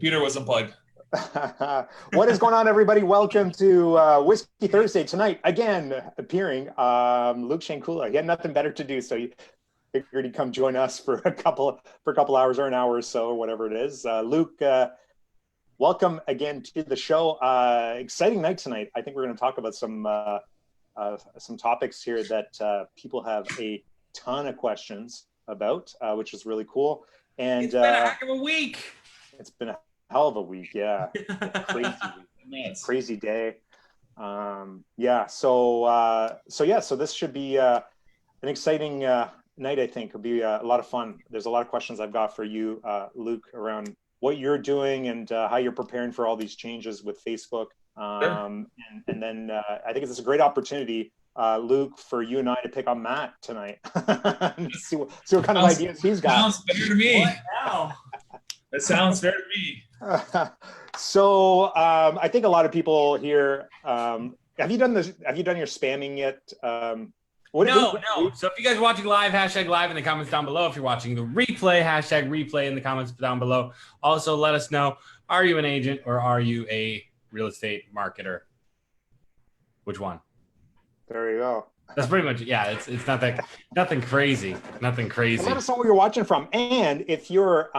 computer was unplugged. What is going on, everybody? Welcome to Whiskey Thursday tonight. Again, appearing Luke Shankula. He had nothing better to do, so he figured he'd come join us for a couple hours or an hour or so, or whatever it is. Luke, welcome again to the show. Exciting night tonight. I think we're going to talk about some topics here that people have a ton of questions about, which is really cool. And it's been a heck of a week. It's been a hell of a week, yeah. Crazy day. So this should be an exciting night. I think it'll be a lot of fun. There's a lot of questions I've got for you, Luke, around what you're doing and how you're preparing for all these changes with Facebook. Sure. And then I think it's a great opportunity, Luke, for you and I to pick on Matt tonight. see what kind of ideas he's got. Sounds fair to me. What now? That sounds fair to me. So I think a lot of people here. Have you done your spamming yet? No. So if you guys are watching live, hashtag live in the comments down below. If you're watching the replay, hashtag replay in the comments down below. Also, let us know: are you an agent or are you a real estate marketer? Which one? There you go. That's pretty much, yeah. It's nothing crazy. Let us know where you're watching from, and if you're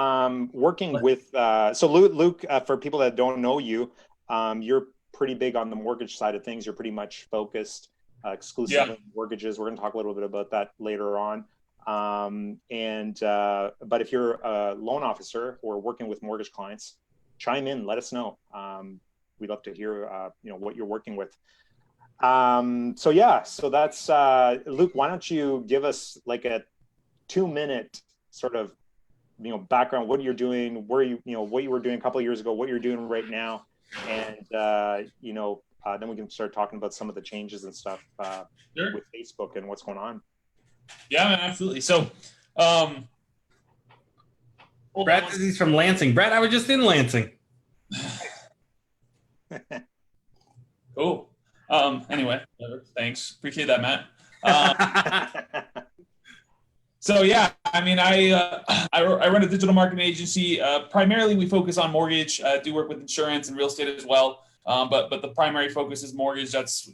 working with so Luke, for people that don't know you, you're pretty big on the mortgage side of things. You're pretty much focused exclusively on mortgages. We're going to talk a little bit about that later on. But if you're a loan officer or working with mortgage clients, chime in. Let us know. We'd love to hear what you're working with. So that's Luke. Why don't you give us like a 2-minute sort of background, what you're doing, where what you were doing a couple of years ago, what you're doing right now, and then we can start talking about some of the changes and stuff Sure. with Facebook and what's going on. Yeah, man, absolutely. So Brad says he's from Lansing. Brad, I was just in Lansing. Cool. Anyway, thanks. Appreciate that, Matt. So yeah, I mean, I run a digital marketing agency. Primarily, we focus on mortgage. Do work with insurance and real estate as well. But the primary focus is mortgage. That's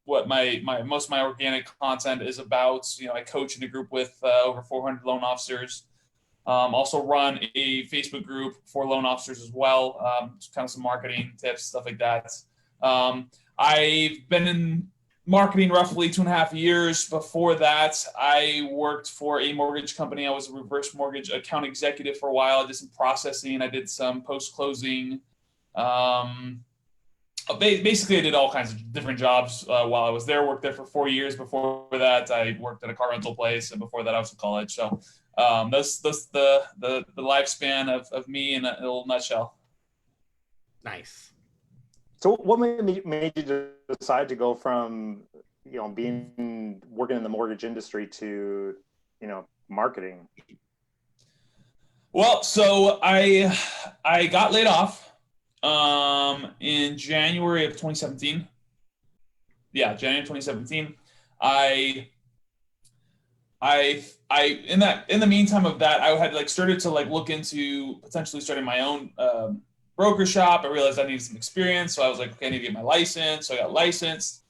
what my most of my organic content is about. I coach in a group with over 400 loan officers. Also run a Facebook group for loan officers as well. Just kind of some marketing tips, stuff like that. I've been in marketing roughly 2.5 years. Before that, I worked for a mortgage company. I was a reverse mortgage account executive for a while. I did some processing. I did some post-closing. Basically, I did all kinds of different jobs while I was there. Worked there for 4 years. Before that, I worked at a car rental place. And before that, I was in college. So that's the lifespan of me in a little nutshell. Nice. So what made you decide to go from, working in the mortgage industry to, marketing? Well, so I got laid off in January of 2017. Yeah, January 2017. I in the meantime of that, I had started to look into potentially starting my own broker shop. I realized I needed some experience, so I was like, okay, I need to get my license. So I got licensed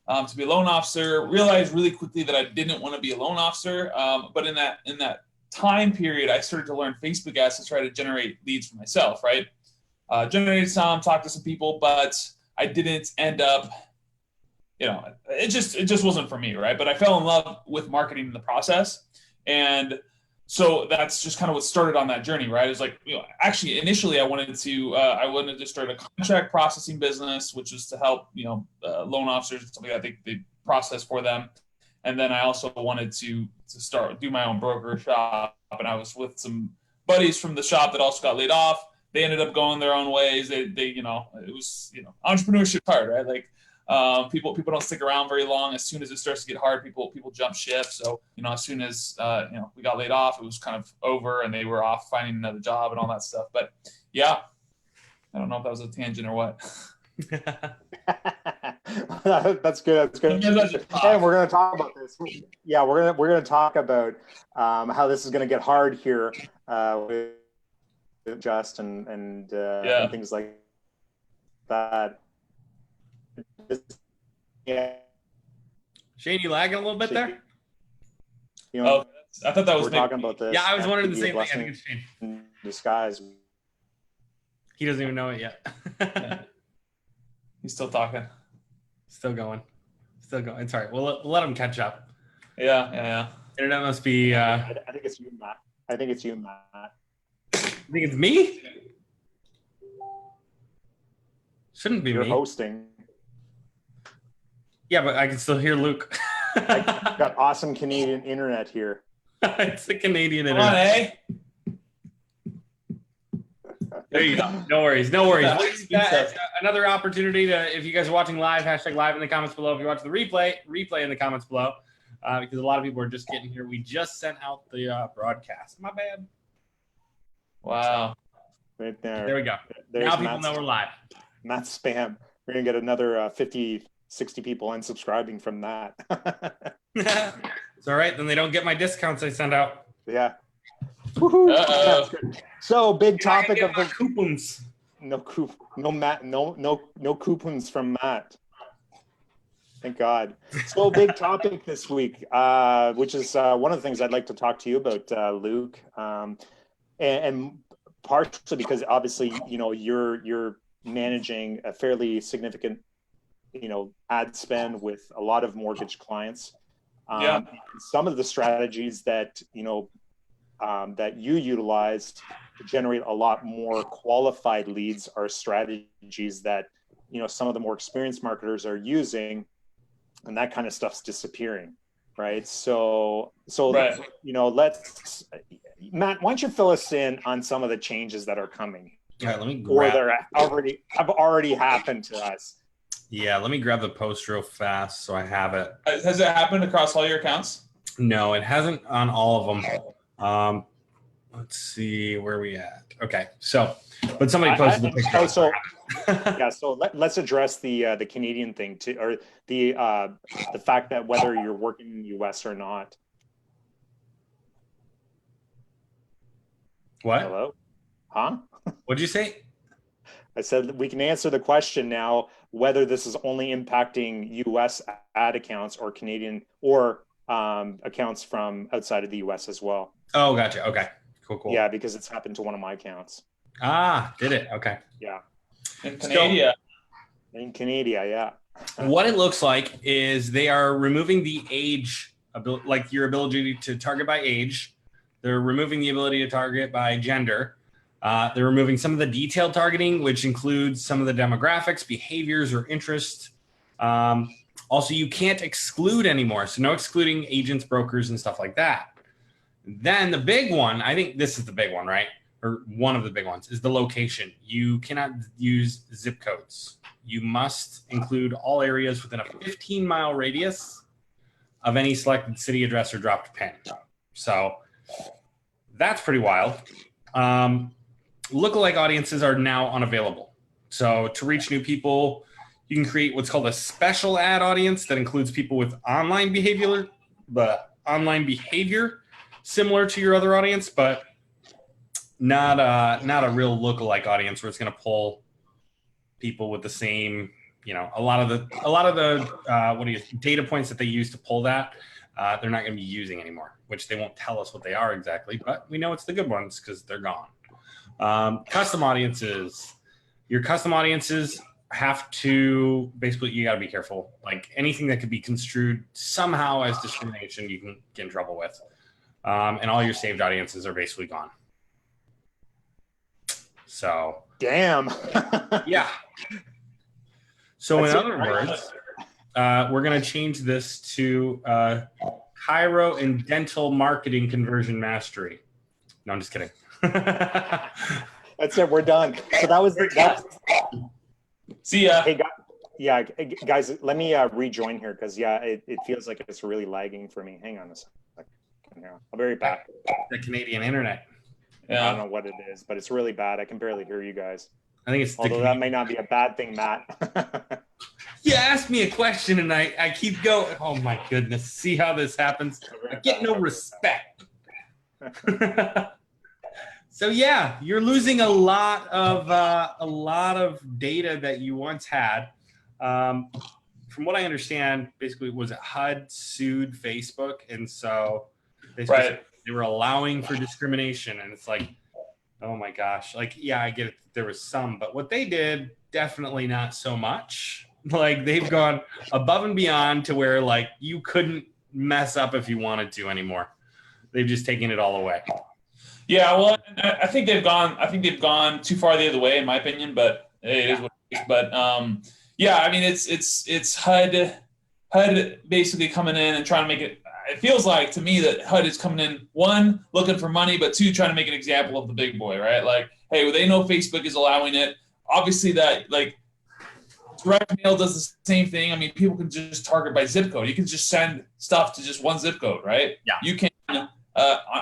to be a loan officer. Realized really quickly that I didn't want to be a loan officer, but in that time period, I started to learn Facebook ads to try to generate leads for myself. Right, generated some, talked to some people, but I didn't end up. It just wasn't for me, right? But I fell in love with marketing in the process, and so that's just kind of what started on that journey, right? It was like, actually, initially I wanted to start a contract processing business, which is to help, loan officers and stuff like that. They process for them. And then I also wanted to do my own broker shop. And I was with some buddies from the shop that also got laid off. They ended up going their own ways. It was, entrepreneurship hard, right? People don't stick around very long. As soon as it starts to get hard, people jump ship. So, as soon as, we got laid off, it was kind of over and they were off finding another job and all that stuff. But yeah, I don't know if that was a tangent or what. That's good. And we're going to talk about this. Yeah, we're going to talk about how this is going to get hard here with adjust and Yeah. things like that. Yeah, Shane, you lagging a little bit there? you know, Oh, I thought that was we're me. talking about this. Yeah, I was wondering the Could be a same thing. I think blessing it's Shane. in disguise. He doesn't even know it yet. Yeah. He's still talking. Still going. Still going. It's all right. We'll let him catch up. Yeah. Internet must be. I think it's you, Matt. I think it's you, Matt. You think it's me? Shouldn't be You're me. hosting. Yeah, but I can still hear Luke. I got awesome Canadian internet here. It's the Canadian Come on, internet. eh? There you go. No worries. No worries. That's Another opportunity to, if you guys are watching live, hashtag live in the comments below. If you watch the replay in the comments below, because a lot of people are just getting here. We just sent out the broadcast. My bad. Wow. Right there. There we go. There's Now people Matt's, know we're live. Matt's spam. We're going to get another 50, 60 people unsubscribing from that. It's all right. Then they don't get my discounts I send out. Yeah. Woohoo. Uh-oh. That's good. So big You're not gonna topic get of my the coupons. no coupons from Matt. Thank God. So big topic this week, which is one of the things I'd like to talk to you about, Luke, and partially because obviously you're managing a fairly significant ad spend with a lot of mortgage clients. Yeah. Some of the strategies that that you utilize to generate a lot more qualified leads are strategies that some of the more experienced marketers are using, and that kind of stuff's disappearing, right? So Right. let's Matt, why don't you fill us in on some of the changes that are coming, All right, let me or grab. that have already happened to us? Yeah, let me grab the post real fast so I have it. Has it happened across all your accounts? No, it hasn't on all of them. Let's see where we at. Okay, so but somebody posted the picture. So let's address the Canadian thing too, or the fact that whether you're working in the US or not. What? Hello? Huh? What'd you say? I said we can answer the question now whether this is only impacting US ad accounts or Canadian or accounts from outside of the US as well. Oh, gotcha. Okay, cool. Yeah, because it's happened to one of my accounts. Ah, did it? Okay. Yeah. In Canada. In Canada, yeah. What it looks like is they are removing the age, like your ability to target by age. They're removing the ability to target by gender. They're removing some of the detailed targeting, which includes some of the demographics, behaviors, or interests. Also, you can't exclude anymore. So no excluding agents, brokers, and stuff like that. Then the big one, I think this is the big one, right? Or one of the big ones is the location. You cannot use zip codes. You must include all areas within a 15-mile radius of any selected city address or dropped pin. So that's pretty wild. Lookalike audiences are now unavailable. So to reach new people, you can create what's called a special ad audience that includes people with online behavior similar to your other audience, but not a real lookalike audience where it's going to pull people with the same, a lot of the data points that they use to pull that, they're not going to be using anymore, which they won't tell us what they are exactly, but we know it's the good ones because they're gone. Custom audiences. Your custom audiences have to, basically, you got to be careful. Like anything that could be construed somehow as discrimination, you can get in trouble with. And all your saved audiences are basically gone. So. Damn. Yeah. So in other words, we're going to change this to Chiro and Dental Marketing Conversion Mastery. No, I'm just kidding. That's it. We're done. So that was See ya. Hey, guys, let me rejoin here because it feels like it's really lagging for me. Hang on a second. I'll be right back. The Canadian internet. Yeah. I don't know what it is, but it's really bad. I can barely hear you guys. I think it's although that may not be a bad thing, Matt. You asked me a question and I keep going. Oh my goodness. See how this happens? I get no respect. So yeah, you're losing a lot of data that you once had. From what I understand, basically, was it HUD sued Facebook, and so they were allowing for discrimination, and it's like, oh my gosh, like yeah, I get it. There was some, but what they did, definitely not so much. Like they've gone above and beyond to where like you couldn't mess up if you wanted to anymore. They've just taken it all away. Yeah, well, I think they've gone too far the other way, in my opinion. But it is what it is. But yeah, I mean, it's HUD basically coming in and trying to make it. It feels like to me that HUD is coming in, one, looking for money, but two, trying to make an example of the big boy, right? Like, hey, well, they know Facebook is allowing it. Obviously, that like direct mail does the same thing. I mean, people can just target by zip code. You can just send stuff to just one zip code, right? Yeah. You can on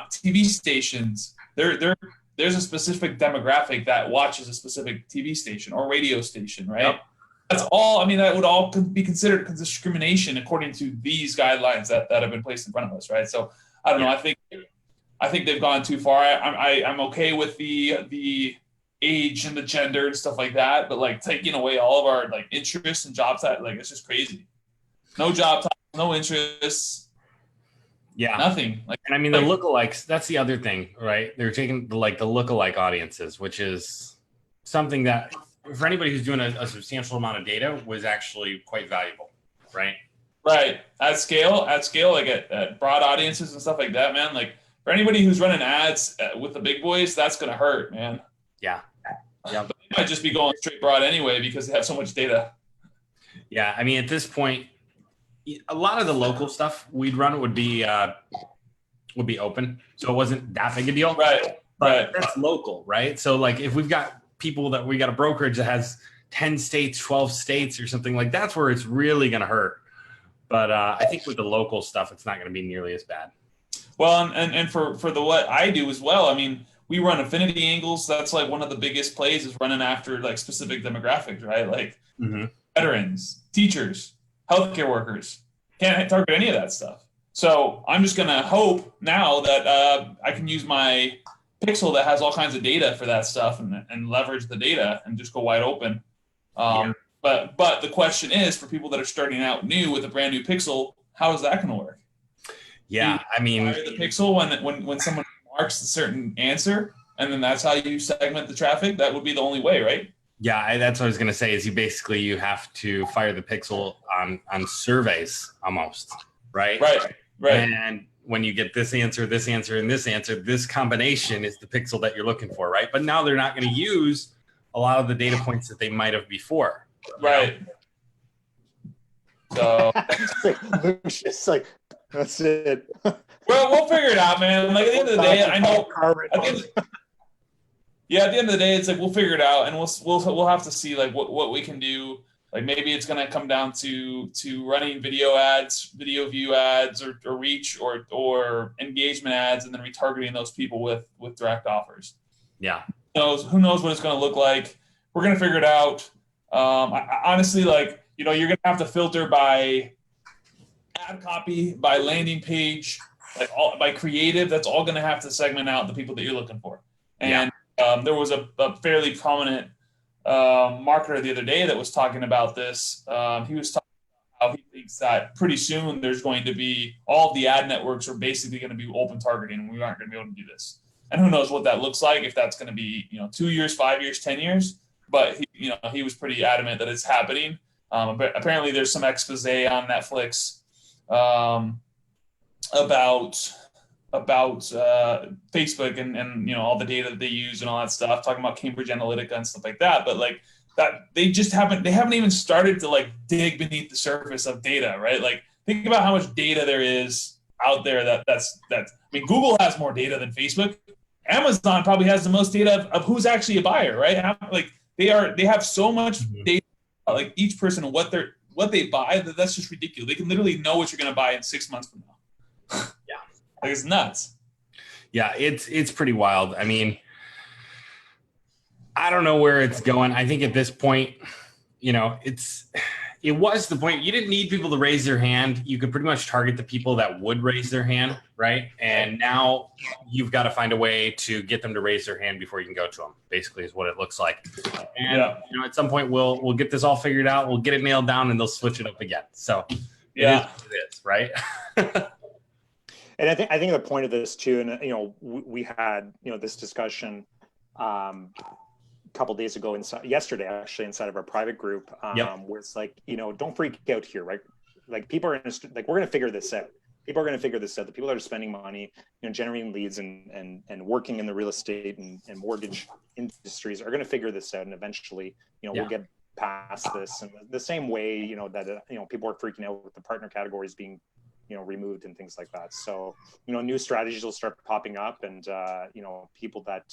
TV stations. There's a specific demographic that watches a specific TV station or radio station, right? Yep. That's all. I mean, that would all be considered discrimination according to these guidelines that have been placed in front of us, right? So I don't know. I think they've gone too far. I'm okay with the age and the gender and stuff like that, but like taking away all of our like interests and job titles, like it's just crazy. No job titles, no interests. Yeah, nothing. Like, and I mean the lookalikes. That's the other thing, right? They're taking the lookalike audiences, which is something that for anybody who's doing a substantial amount of data was actually quite valuable, right? Right. At scale, like at broad audiences and stuff like that, man. Like for anybody who's running ads with the big boys, that's gonna hurt, man. Yeah. Yeah. But they might just be going straight broad anyway because they have so much data. Yeah, I mean at this point, a lot of the local stuff we'd run would be open, so it wasn't that big a deal. Right. But that's local, right? So like if we got a brokerage that has 10 states, 12 states or something, like that's where it's really going to hurt. But I think with the local stuff, it's not going to be nearly as bad. Well, and for the what I do as well, I mean, we run affinity angles. That's like one of the biggest plays is running after like specific demographics, right? Like veterans, teachers, healthcare workers. Can't target any of that stuff. So I'm just going to hope now that I can use my pixel that has all kinds of data for that stuff and leverage the data and just go wide open. But the question is for people that are starting out new with a brand new pixel, how is that going to work? Yeah, I mean, the pixel when someone marks a certain answer, and then that's how you segment the traffic. That would be the only way, right? Yeah, that's what I was going to say. Is you have to fire the pixel on surveys almost, right? Right. And when you get this answer, and this answer, this combination is the pixel that you're looking for, right? But now they're not going to use a lot of the data points that they might have before. Right. So it's like that's it. Well, we'll figure it out, man. Like at the end of the day, I know. At the end of the day, it's like we'll figure it out, and we'll have to see like what we can do. Like maybe it's going to come down to running video ads, video view ads, or reach or engagement ads, and then retargeting those people with direct offers. Yeah. Who knows what it's going to look like? We're going to figure it out. Honestly, like you're going to have to filter by ad copy, by landing page, like by creative. That's all going to have to segment out the people that you're looking for. And there was a fairly prominent marketer the other day that was talking about this. He was talking about how he thinks that pretty soon there's going to be all the ad networks are basically going to be open targeting, and we aren't going to be able to do this. And who knows what that looks like, if that's going to be 2 years, 5 years, 10 years. But he was pretty adamant that it's happening. But apparently there's some expose on Netflix about Facebook and all the data that they use and all that stuff, talking about Cambridge Analytica and stuff like that. But like that, they haven't even started to like dig beneath the surface of data, right? Like think about how much data there is out there that's I mean, Google has more data than Facebook. Amazon probably has the most data of who's actually a buyer, right? Like they have so much data, like each person and what they buy, that's just ridiculous. They can literally know what you're going to buy in 6 months from now. Yeah. Like it's nuts. Yeah, it's pretty wild. I mean, I don't know where it's going. I think at this point, it's it was the point. You didn't need people to raise their hand. You could pretty much target the people that would raise their hand, right? And now you've got to find a way to get them to raise their hand before you can go to them, basically is what it looks like. And at some point we'll get this all figured out. We'll get it nailed down and they'll switch it up again. So it is what it is, right? And I think the point of this too, and we had this discussion couple days ago yesterday inside of our private group, where it's like, don't freak out here, right? Like people are we're going to figure this out. People are going to figure this out. The people that are spending money, generating leads and working in the real estate and mortgage industries are going to figure this out. And eventually, we'll get past this. And the same way, that, people are freaking out with the partner categories being, removed and things like that. So, new strategies will start popping up and, people that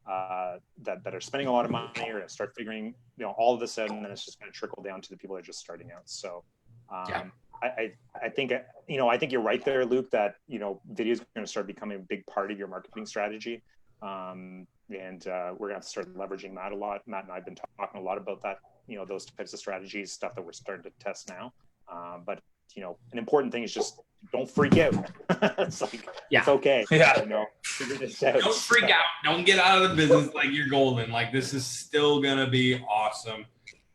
are spending a lot of money are going to start figuring, all of this out, and then it's just going to trickle down to the people that are just starting out. So, I think, I think you're right there, Luke, that, video is going to start becoming a big part of your marketing strategy. And we're going to have to start leveraging that a lot. Matt and I have been talking a lot about that, those types of strategies, stuff that we're starting to test now. But, an important thing is just don't freak out. It's like, it's okay. Figure this out. Don't freak out. Don't get out of the business like you're golden. Like, this is still going to be awesome.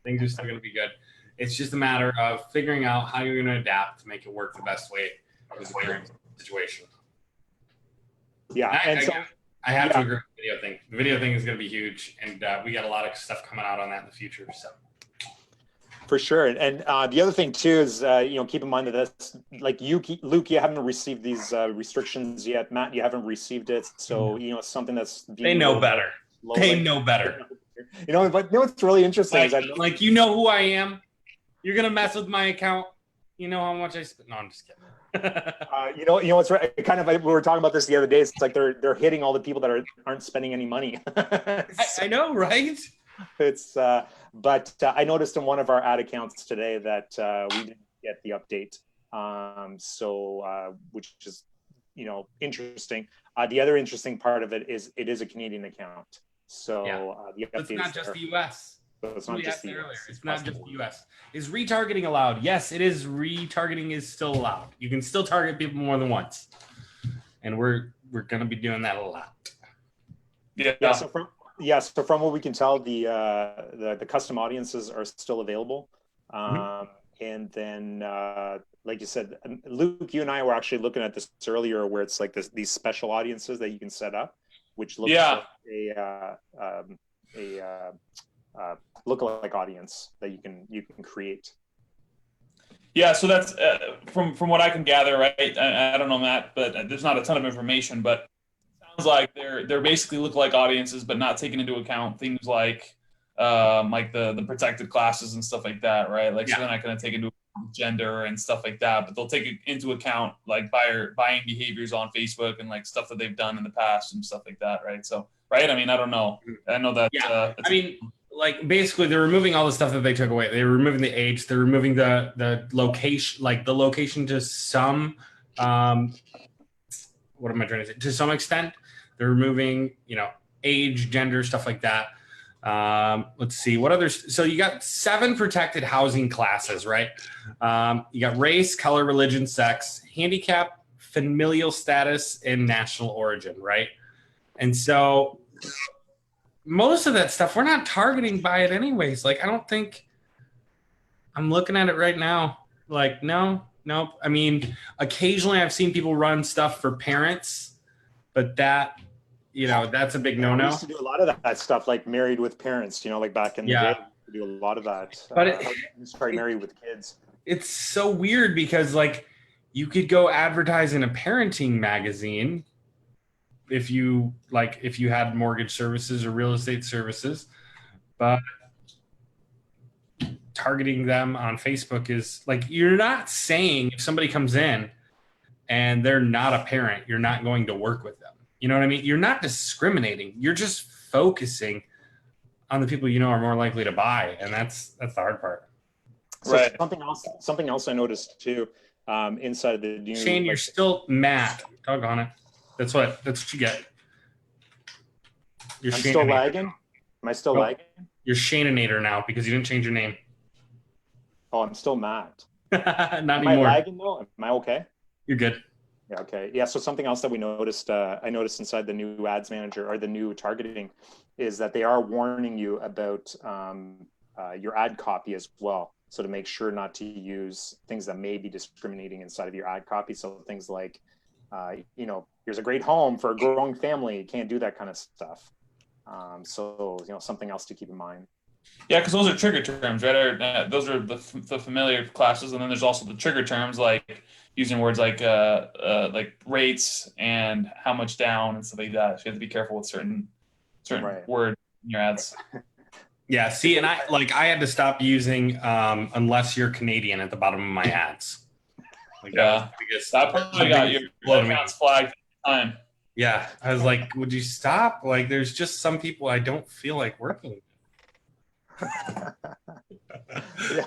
Things are still going to be good. It's just a matter of figuring out how you're going to adapt to make it work the best way in the current situation. Yeah. I have to agree with the video thing. The video thing is going to be huge, and we got a lot of stuff coming out on that in the future. So. For sure. And the other thing too is, keep in mind that that's like Luke, you haven't received these restrictions yet. Matt, you haven't received it. So, something that's they know better. They know better. But what's really interesting is that who I am. You're going to mess with my account. You know how much I spend. No, I'm just kidding. What's right. Kind of, we were talking about this the other day. It's like they're hitting all the people that aren't spending any money. I know, right? It's but I noticed in one of our ad accounts today that we didn't get the update, which is interesting. The other interesting part of it is a Canadian account, so the update it's not just the U.S. So it's not just the US. It's not just the U.S. Is retargeting allowed? Yes, it is. Retargeting is still allowed. You can still target people more than once, and we're going to be doing that a lot. Yeah. So from what we can tell, the custom audiences are still available. And then, like you said, Luke, you and I were actually looking at this earlier, where it's like these special audiences that you can set up, which looks like a lookalike audience that you can create. Yeah, so that's from what I can gather, right? I don't know, Matt, but there's not a ton of information, but it sounds like they're basically lookalike audiences, but not taking into account things like the protected classes and stuff like that, right? Like, so they're not going to take into gender and stuff like that, but they'll take into account like buying behaviors on Facebook and like stuff that they've done in the past and stuff like that, right? So, right? I mean, I don't know. I know that. Yeah. Like basically they're removing all the stuff that they took away. They're removing the age. They're removing the location, like the location to some, what am I trying to say? To some extent, they're removing, age, gender, stuff like that. Let's see what others. So you got 7 protected housing classes, right? You got race, color, religion, sex, handicap, familial status, and national origin, right? And so most of that stuff, we're not targeting by it anyways. Like, I don't think, I'm looking at it right now. Like, no. I mean, occasionally I've seen people run stuff for parents, but that, that's a big no-no. I used to do a lot of that stuff, like Married with Parents, like back in the day, we do a lot of that. But Married with Kids. It's so weird because like you could go advertise in a parenting magazine if you had mortgage services or real estate services, but targeting them on Facebook is like, you're not saying if somebody comes in and they're not a parent, you're not going to work with them. You know what I mean? You're not discriminating. You're just focusing on the people are more likely to buy, and that's the hard part. So right. Something else I noticed too, inside of the new. Shane, you're still mad. Doggone it. That's what you get. I'm still lagging. Am I still lagging? You're Shaneinator now because you didn't change your name. Oh, I'm still Matt. Not Am anymore. I lagging though? Am I okay? You're good. Yeah, okay. Yeah, so something else that we noticed, I noticed inside the new ads manager or the new targeting is that they are warning you about your ad copy as well. So to make sure not to use things that may be discriminating inside of your ad copy. So things like, here's a great home for a growing family. You can't do that kind of stuff. So, something else to keep in mind. Yeah, because those are trigger terms, right? Those are the familiar classes, and then there's also the trigger terms like using words like rates and how much down and stuff like that. So you have to be careful with certain words in your ads. Yeah, see, and I had to stop using unless you're Canadian at the bottom of my ads. Like, that probably got your accounts flagged at the time. Yeah, I was like, would you stop? Like, there's just some people I don't feel like working with. Yeah.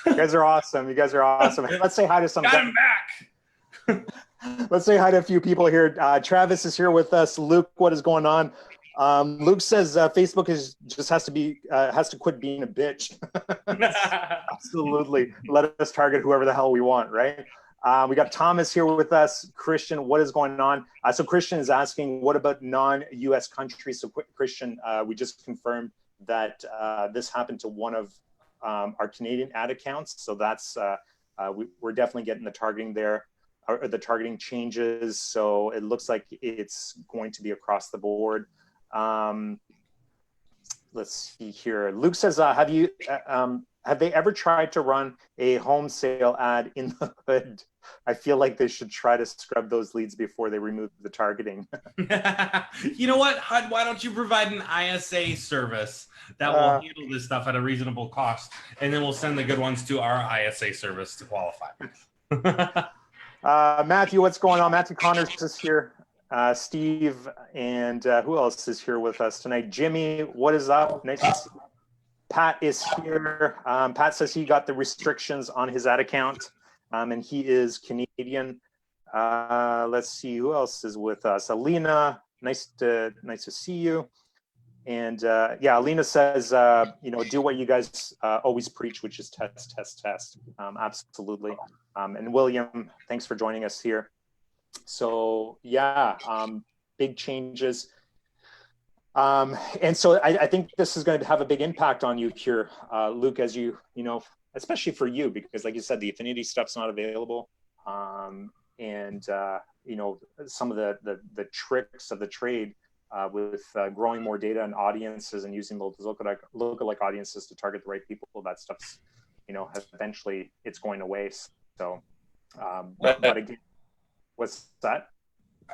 You guys are awesome. Hey, let's say hi to some. Got him back. Let's say hi to a few people here. Travis is here with us. Luke, what is going on? Luke says Facebook has to quit being a bitch. Absolutely. Let us target whoever the hell we want, right? We got Thomas here with us. Christian, what is going on? So Christian is asking, what about non-US countries? So Christian, we just confirmed that this happened to one of our Canadian ad accounts. So that's we're definitely getting the targeting there, or the targeting changes. So it looks like it's going to be across the board. Let's see here. Luke says, have they ever tried to run a home sale ad in the hood? I feel like they should try to scrub those leads before they remove the targeting. You know what, HUD, why don't you provide an ISA service that will handle this stuff at a reasonable cost, and then we'll send the good ones to our ISA service to qualify. Matthew, what's going on? Matthew Connors is here. Steve, and who else is here with us tonight? Jimmy, what is up? Nice to see you. Pat is here. Pat says he got the restrictions on his ad account, and he is Canadian. Let's see who else is with us. Alina, nice to see you. And Alina says, do what you guys always preach, which is test, test, test. Absolutely. And William, thanks for joining us here. So big changes. And so I think this is going to have a big impact on you here, Luke, as you especially for you, because like you said, the affinity stuff's not available. Some of the tricks of the trade with growing more data and audiences and using those lookalike audiences to target the right people, that stuff's, eventually it's going away. So, but again, what's that?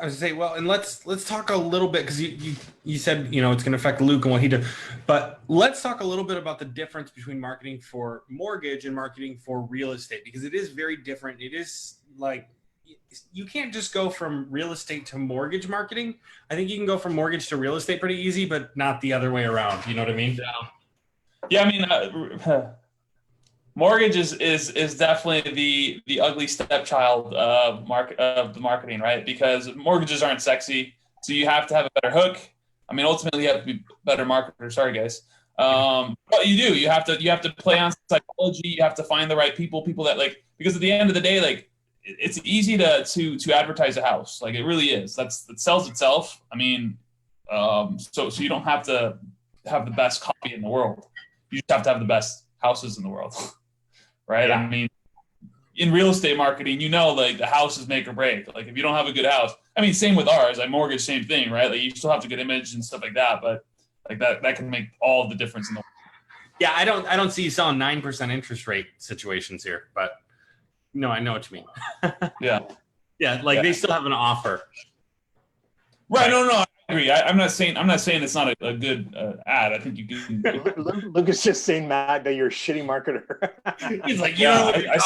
I was say, well, and let's talk a little bit, because you said it's going to affect Luke and what he did, but let's talk a little bit about the difference between marketing for mortgage and marketing for real estate, because it is very different. It is like, you can't just go from real estate to mortgage marketing. I think you can go from mortgage to real estate pretty easy, but not the other way around. You know what I mean? Yeah. I mean, mortgage is definitely the ugly stepchild of the marketing, right? Because mortgages aren't sexy, so you have to have a better hook. I mean, ultimately, you have to be a better marketer. Sorry, guys. But you have to play on psychology. You have to find the right people that because at the end of the day, it's easy to advertise a house. Like, it really is. It sells itself. I mean, so you don't have to have the best copy in the world. You just have to have the best houses in the world. Right. Yeah. I mean, in real estate marketing, the house is make or break. Like, if you don't have a good house, I mean, same with ours, mortgage, same thing, right? Like, you still have to get image and stuff like that, but that can make all the difference in the world. Yeah. I don't see you selling 9% interest rate situations here, but no, I know what you mean. Yeah. Yeah. They still have an offer. Right. No, I agree. I'm not saying it's not a good ad. I think you can. Luke is just saying, Matt, that you're a shitty marketer. He's like, I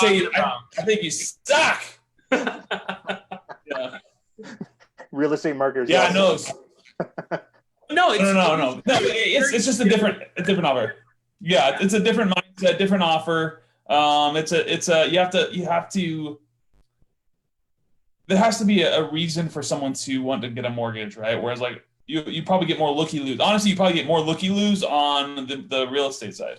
think you suck. Yeah. Real estate marketers. Yeah, no. No, It's just a different offer. Yeah, it's a different mindset, different offer. There has to be a reason for someone to want to get a mortgage, right? Whereas you probably get more looky-loos. Honestly, you probably get more looky-loos on the real estate side.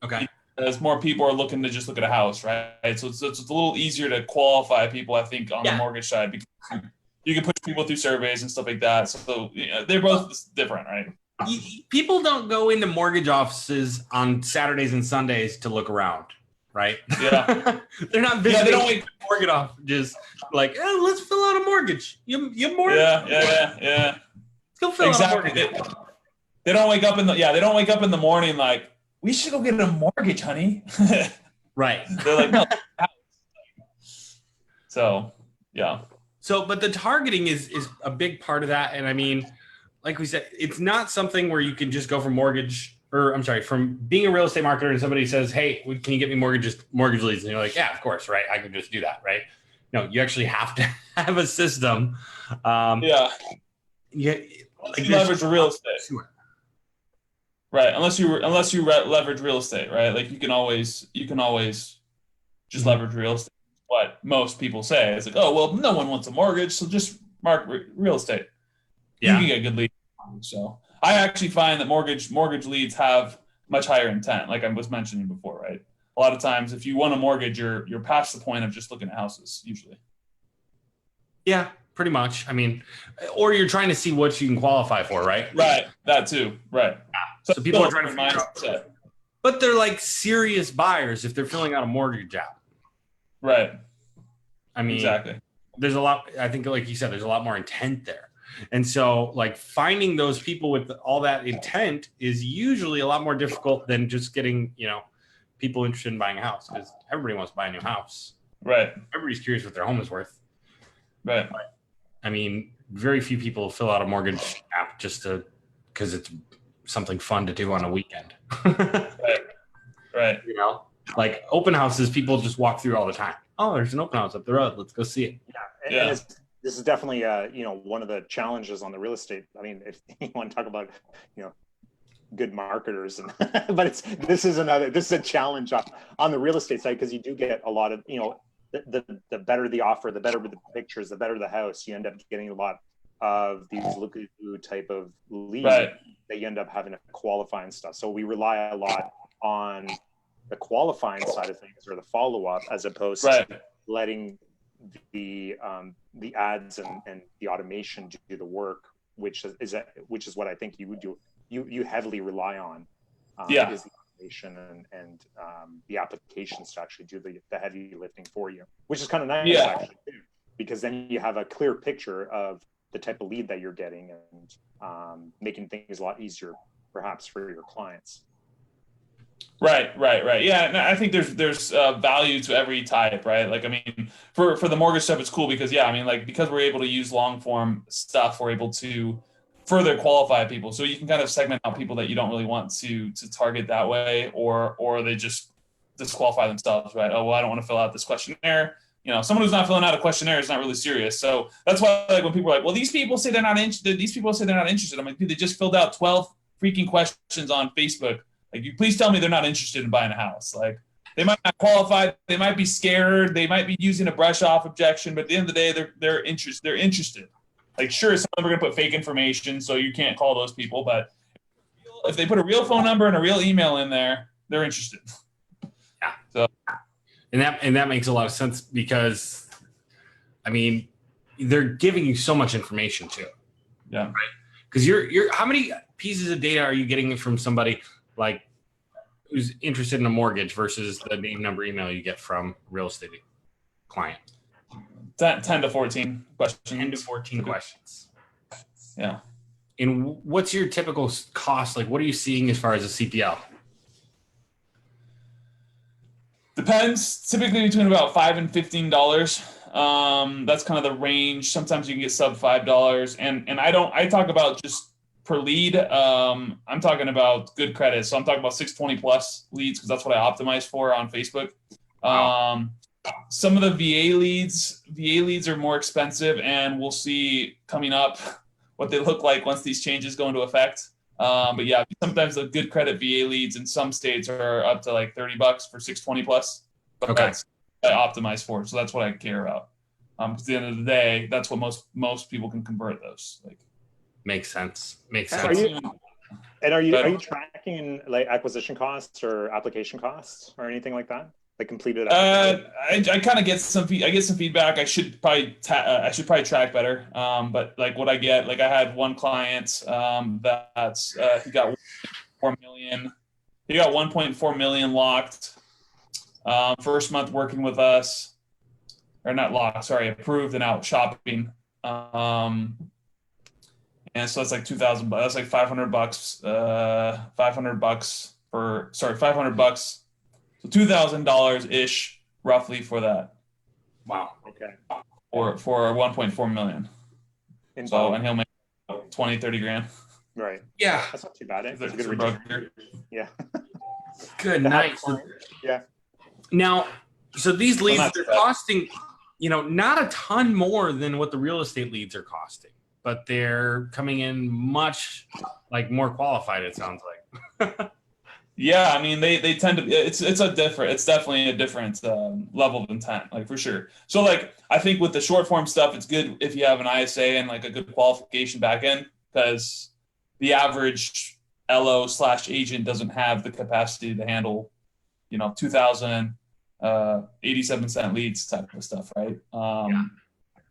Okay. as more people are looking to just look at a house, right? So it's a little easier to qualify people, I think, on the mortgage side because you can push people through surveys and stuff like that. So they're both different, right? People don't go into mortgage offices on Saturdays and Sundays to look around, right? Yeah. They're not visiting they don't mortgage offices like, oh, let's fill out a mortgage. You mortgage? Yeah. Let's go fill out a mortgage. They don't wake up in the morning like, we should go get a mortgage, honey. Right. They're like, no. So, yeah. So, but the targeting is a big part of that. And I mean, like we said, it's not something where you can just go from from being a real estate marketer and somebody says, hey, can you get me mortgage leads? And you're like, yeah, of course, right? I can just do that, right? No, you actually have to have a system. Yeah. Like leverage real estate. Right. Unless you leverage real estate, right? Like you can always just leverage real estate. What most people say is like, oh, well, no one wants a mortgage, so just market real estate. Yeah. You can get good leads. So I actually find that mortgage leads have much higher intent, like I was mentioning before, right? A lot of times, if you want a mortgage, you're past the point of just looking at houses, usually. Yeah, pretty much. I mean, or you're trying to see what you can qualify for, right? Right. That too. Right. So people are trying to find mindset. But they're like serious buyers if they're filling out a mortgage app. Right. I mean, exactly. There's a lot, I think, like you said, there's a lot more intent there. And so like finding those people with all that intent is usually a lot more difficult than just getting, people interested in buying a house because everybody wants to buy a new house. Right. Everybody's curious what their home is worth. Right. But, I mean, very few people fill out a mortgage app just because it's something fun to do on a weekend. Right. Like open houses, people just walk through all the time. Oh, there's an open house up the road. Let's go see it. Yeah. And this is definitely, one of the challenges on the real estate. I mean, if you want to talk about, good marketers, but this is a challenge on the real estate side because you do get a lot of, the better the offer, the better the pictures, the better the house. You end up getting a lot of these look-at-you type of leads that you end up having to qualify and stuff. So we rely a lot on the qualifying side of things or the follow-up as opposed to letting the ads and the automation do the work, which is what I think you would do. You heavily rely on is the automation and the applications to actually do the heavy lifting for you, which is kind of nice actually too, because then you have a clear picture of the type of lead that you're getting and making things a lot easier perhaps for your clients. Right. Yeah, and I think there's value to every type, right? Like, I mean, for the mortgage stuff, it's cool because, because we're able to use long form stuff, we're able to further qualify people. So you can kind of segment out people that you don't really want to target that way, or they just disqualify themselves, right? Oh, well, I don't want to fill out this questionnaire. Someone who's not filling out a questionnaire is not really serious. So that's why, like, when people are like, well, these people say they're not interested. I'm like, dude, they just filled out 12 freaking questions on Facebook. Like, you please tell me they're not interested in buying a house. Like, they might not qualify. They might be scared. They might be using a brush off objection. But at the end of the day, they're interested. Like, sure, some of them are going to put fake information, so you can't call those people. But if they put a real phone number and a real email in there, they're interested. Yeah. So, and that makes a lot of sense because, I mean, they're giving you so much information too. Yeah. Right. Because you're how many pieces of data are you getting from somebody like who's interested in a mortgage versus the name, number, email you get from real estate client? 10 to 14 questions. 10 to 14 questions. Yeah. And what's your typical cost? Like, what are you seeing as far as a CPL? Depends. Typically between about $5 and $15. That's kind of the range. Sometimes you can get sub $5. And I talk about just per lead. I'm talking about good credit. So I'm talking about 620 plus leads because that's what I optimize for on Facebook. Wow. Some of the VA leads are more expensive, and we'll see coming up what they look like once these changes go into effect. But yeah, sometimes the good credit VA leads in some states are up to like $30 for 620 plus. But okay. That's what I optimize for. So that's what I care about. Because at the end of the day, that's what most people can convert those. Like, makes sense. And are you tracking like acquisition costs or application costs or anything like that? Like completed. I kind of get some feedback. I should probably track better. But like what I get, like I had one client that's he got 4 million. He got 1.4 million locked. First month working with us, or not locked, sorry, approved and out shopping. And so that's like 2,000. That's like $500. $500 So $2,000 ish, roughly, for that. Wow. Okay. For 1.4 million. And he'll make 20, 30 grand. Right. Yeah. That's not too bad. It's a good return. Yeah. Good. Nice. Yeah. Now, so these leads are costing, not a ton more than what the real estate leads are costing, but they're coming in much like more qualified, it sounds like. Yeah, I mean they tend to. It's definitely a different level of intent, like for sure. So like I think with the short form stuff, it's good if you have an ISA and like a good qualification back end, because the average LO/agent doesn't have the capacity to handle, 2,000 87-cent leads type of stuff, right?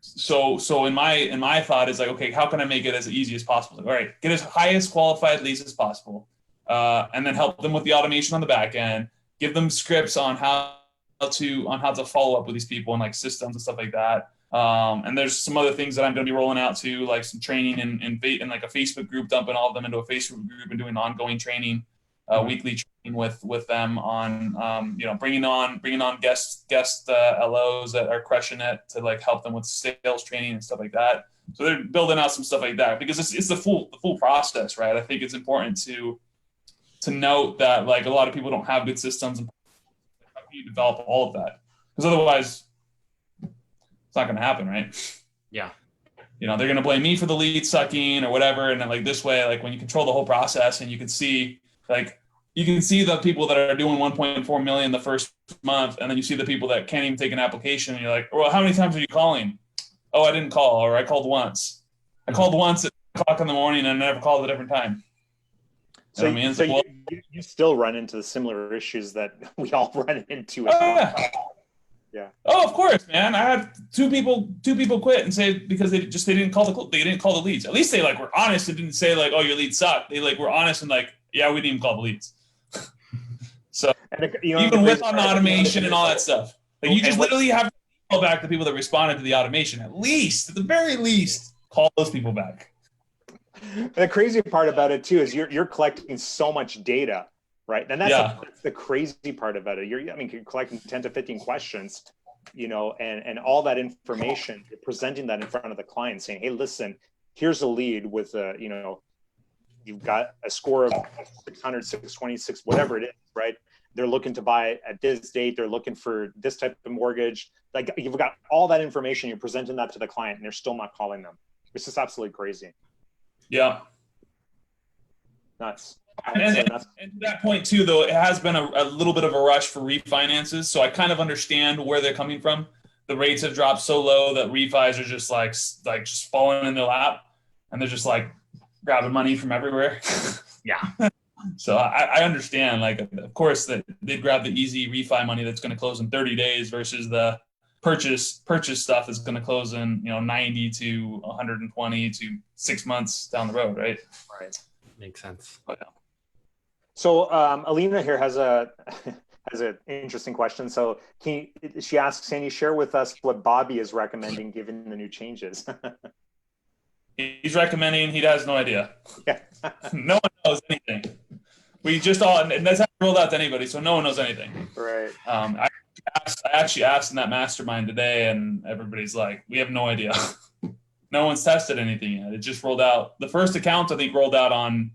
So in my thought is like, okay, how can I make it as easy as possible? All right, get as highest qualified leads as possible. And then help them with the automation on the back end, give them scripts on how to follow up with these people and like systems and stuff like that. And there's some other things that I'm going to be rolling out too, like some training and like a Facebook group, dumping all of them into a Facebook group and doing ongoing training, weekly training with them on, bringing on guest LOs that are crushing it to like help them with sales training and stuff like that. So they're building out some stuff like that because it's the full process, right? I think it's important to note that like a lot of people don't have good systems and how can you develop all of that? Because otherwise it's not going to happen, right? Yeah. They're going to blame me for the lead sucking or whatever. And then like this way, like when you control the whole process and you can see the people that are doing 1.4 million the first month. And then you see the people that can't even take an application. And you're like, well, how many times are you calling? Oh, I didn't call, or I called once. I called once at 8:00 in the morning and I never called a different time. So, you still run into the similar issues that we all run into. Yeah. Oh, of course, man. I had two people quit and say because they didn't call the leads. At least they like were honest and didn't say like, oh, your leads suck. They like were honest and like, yeah, we didn't even call the leads. So even with on automation and all that stuff, like you just literally have to call back the people that responded to the automation. At the very least, call those people back. The crazy part about it too is you're collecting so much data, right? And that's the crazy part about it. You're collecting 10 to 15 questions, and all that information. You're presenting that in front of the client, saying, "Hey, listen, here's a lead with you've got a score of 600, 626, whatever it is, right? They're looking to buy at this date. They're looking for this type of mortgage. Like you've got all that information. You're presenting that to the client, and they're still not calling them. It's just absolutely crazy." Yeah. Nuts. And to that point too, though, it has been a little bit of a rush for refinances. So I kind of understand where they're coming from. The rates have dropped so low that refis are just like just falling in their lap, and they're just like grabbing money from everywhere. Yeah. So I understand. Like, of course, that they'd grab the easy refi money that's going to close in 30 days versus the purchase stuff that's going to close in 90 to 120 to 6 months down the road, right? Right. Makes sense. Oh, yeah. So Alina here has an interesting question. So she asks, can you share with us what Bobby is recommending given the new changes? He's recommending, he has no idea. Yeah. No one knows anything. We just and that's not rolled out to anybody, so no one knows anything. Right. I actually asked in that mastermind today, and everybody's like, we have no idea. No one's tested anything yet. It just rolled out. The first account, I think, rolled out on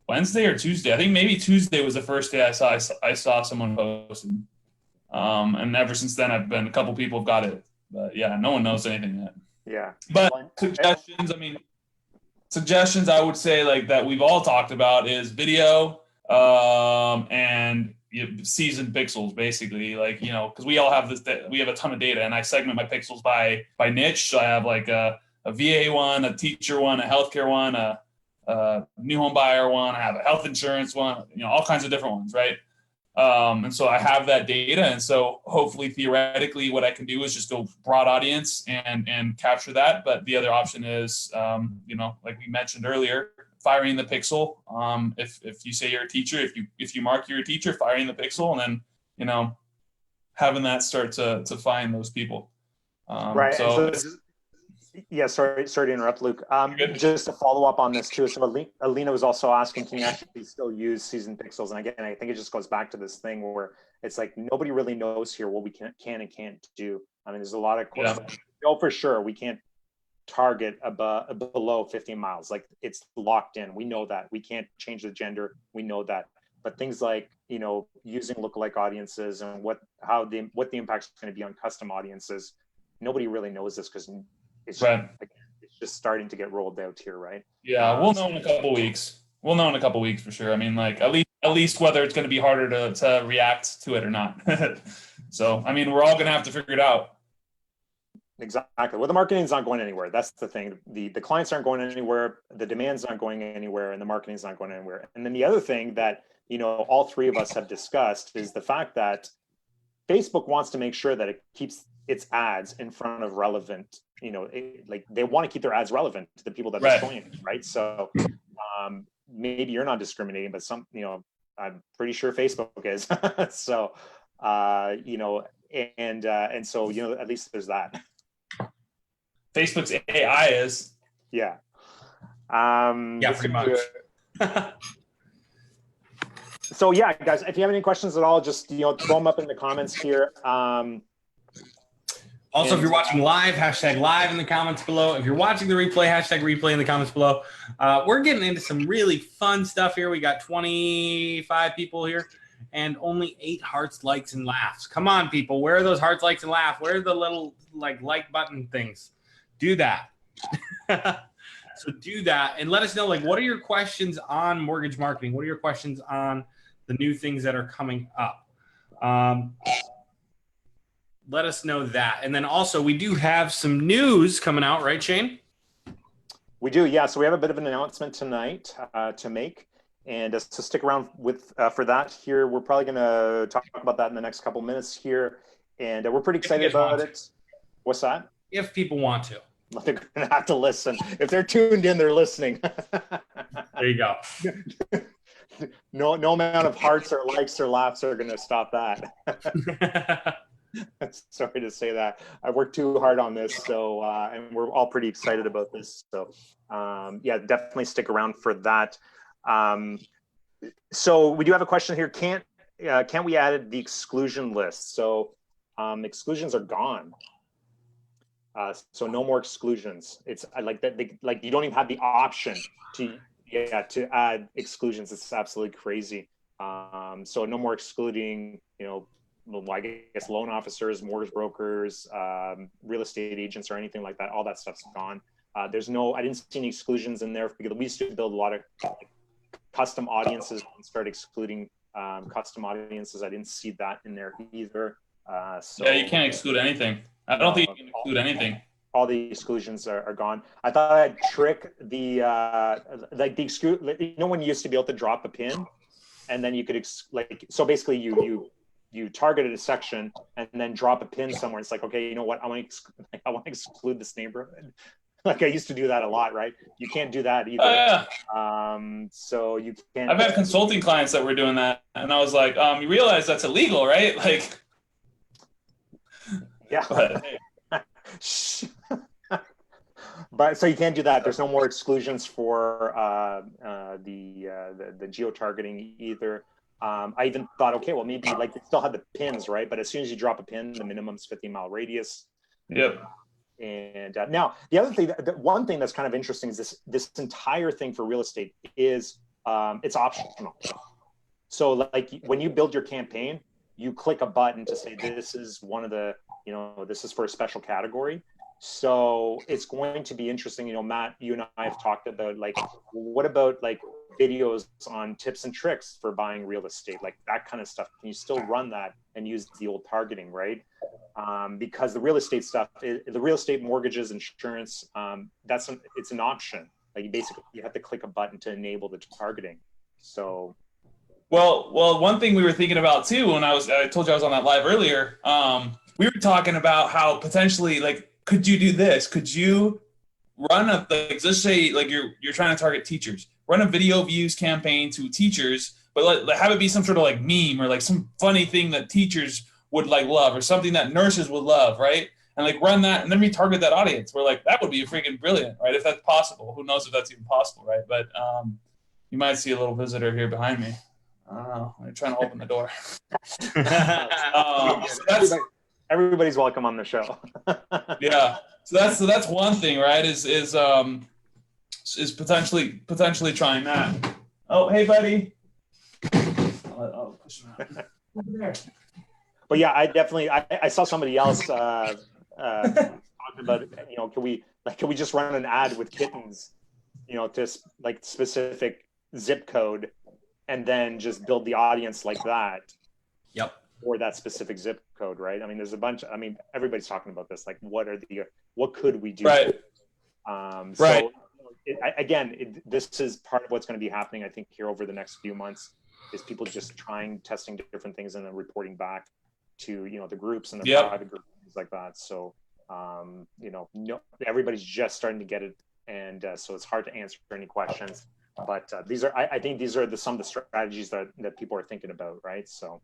Wednesday or Tuesday. I think maybe Tuesday was the first day I saw someone posted. And ever since then, a couple people have got it. But yeah, no one knows anything yet. Yeah. But suggestions I would say like that we've all talked about is video and seasoned pixels, basically, like, because we all have we have a ton of data, and I segment my pixels by niche. So I have like a VA one, a teacher one, a healthcare one, a a new home buyer one. I have a health insurance one, all kinds of different ones, right? And so I have that data. And so hopefully, theoretically, what I can do is just go broad audience and capture that. But the other option is, like we mentioned earlier, firing the pixel. If you say you're a teacher, if you mark you're a teacher, firing the pixel, and then, having that start to find those people. Right. So yeah, sorry to interrupt, Luke. Just to follow up on this too. So Alina was also asking, can you actually still use season pixels? And again, I think it just goes back to this thing where it's like nobody really knows here what we can and can't do. I mean, there's a lot of questions. No, for sure, we can't target below 15 miles. Like, it's locked in. We know that. We can't change the gender. We know that. But things like, using lookalike audiences and what the impact is going to be on custom audiences, nobody really knows this because it's just starting to get rolled out here, right? Yeah, we'll know in a couple weeks. We'll know in a couple weeks for sure. I mean, like at least whether it's going to be harder to react to it or not. So, I mean, we're all going to have to figure it out. Exactly. Well, the marketing's not going anywhere. That's the thing. The clients aren't going anywhere. The demand's not going anywhere, and the marketing's not going anywhere. And then the other thing that all three of us have discussed is the fact that Facebook wants to make sure that it keeps its ads in front of relevant. Like they want to keep their ads relevant to the people that they're showing, right? So maybe you're not discriminating, but I'm pretty sure Facebook is. So and so at least there's that. Facebook's AI is. Yeah. Pretty much. So yeah, guys, if you have any questions at all, just throw them up in the comments here. Also, if you're watching live, hashtag live in the comments below. If you're watching the replay, hashtag replay in the comments below. We're getting into some really fun stuff here. We got 25 people here and only 8 hearts, likes, and laughs. Come on, people. Where are those hearts, likes, and laughs? Where are the little like button things? Do that. So do that and let us know, what are your questions on mortgage marketing? What are your questions on the new things that are coming up? Let us know that. And then also, we do have some news coming out, right, Shane? We do, yeah. So we have a bit of an announcement tonight to make. And so stick around for that here. We're probably going to talk about that in the next couple minutes here. And we're pretty excited about it. What's that? If people want to. They're going to have to listen. If they're tuned in, they're listening. There you go. No amount of hearts or likes or laughs are going to stop that. Sorry to say that. I worked too hard on this, so and we're all pretty excited about this. So yeah, definitely stick around for that. So we do have a question here. Can't we add the exclusion list? So exclusions are gone. So no more exclusions. It's like that. You don't even have the option to add exclusions. It's absolutely crazy. So no more excluding, I guess loan officers, mortgage brokers, real estate agents, or anything like that. All that stuff's gone. I didn't see any exclusions in there because we used to build a lot of custom audiences and start excluding custom audiences. I didn't see that in there either. So yeah, you can't exclude anything. I don't think you can exclude anything. All the exclusions are gone. I thought I'd trick the the exclude. When you used to be able to drop a pin, and then you could so basically you targeted a section and then drop a pin somewhere. It's like, okay, you know what? I want to exclude this neighborhood. Like I used to do that a lot, right? You can't do that either. Oh, yeah. So you can't. I've had consulting clients that were doing that, and I was like, you realize that's illegal, right? Like, yeah. But, hey. But so you can't do that. There's no more exclusions for the geo-targeting either. I even thought, okay, well maybe they still have the pins, right? But as soon as you drop a pin, the minimum's 50-mile radius. Yep. And now the other thing, one thing that's kind of interesting is this entire thing for real estate is it's optional. So when you build your campaign, you click a button to say this is one of the, this is for a special category. So it's going to be interesting. Matt, you and I have talked about what about videos on tips and tricks for buying real estate, that kind of stuff. Can you still run that and use the old targeting, right? Because the real estate stuff, the real estate mortgages, insurance, it's an option. Like you have to click a button to enable the targeting. So. Well, one thing we were thinking about too, when I told you I was on that live earlier, we were talking about how potentially, like, could you do this? Could you run like, let's say like you're trying to target teachers, run a video views campaign to teachers, but have it be some sort of like meme or like some funny thing that teachers would like love, or something that nurses would love, right? And like run that and then retarget that audience. We're like, that would be freaking brilliant, right? If that's possible. Who knows if that's even possible, right? But you might see a little visitor here behind me. I don't know. I'm trying to open the door. So everybody's welcome on the show. Yeah. So that's one thing, right? Is potentially trying that. Oh, hey, buddy. I'll push him out. Over there. But yeah, I saw somebody else talking about, can we just run an ad with kittens, to like specific zip code, and then just build the audience like that. Yep. Or that specific zip code, right? I mean, there's a bunch. I mean, everybody's talking about this. Like, what could we do? Right. Right. So this is part of what's going to be happening, I think, here over the next few months, is people just testing different things and then reporting back to the groups and the private groups, things like that. So everybody's just starting to get it, and so it's hard to answer any questions. But I think these are some of the strategies that people are thinking about, right? So.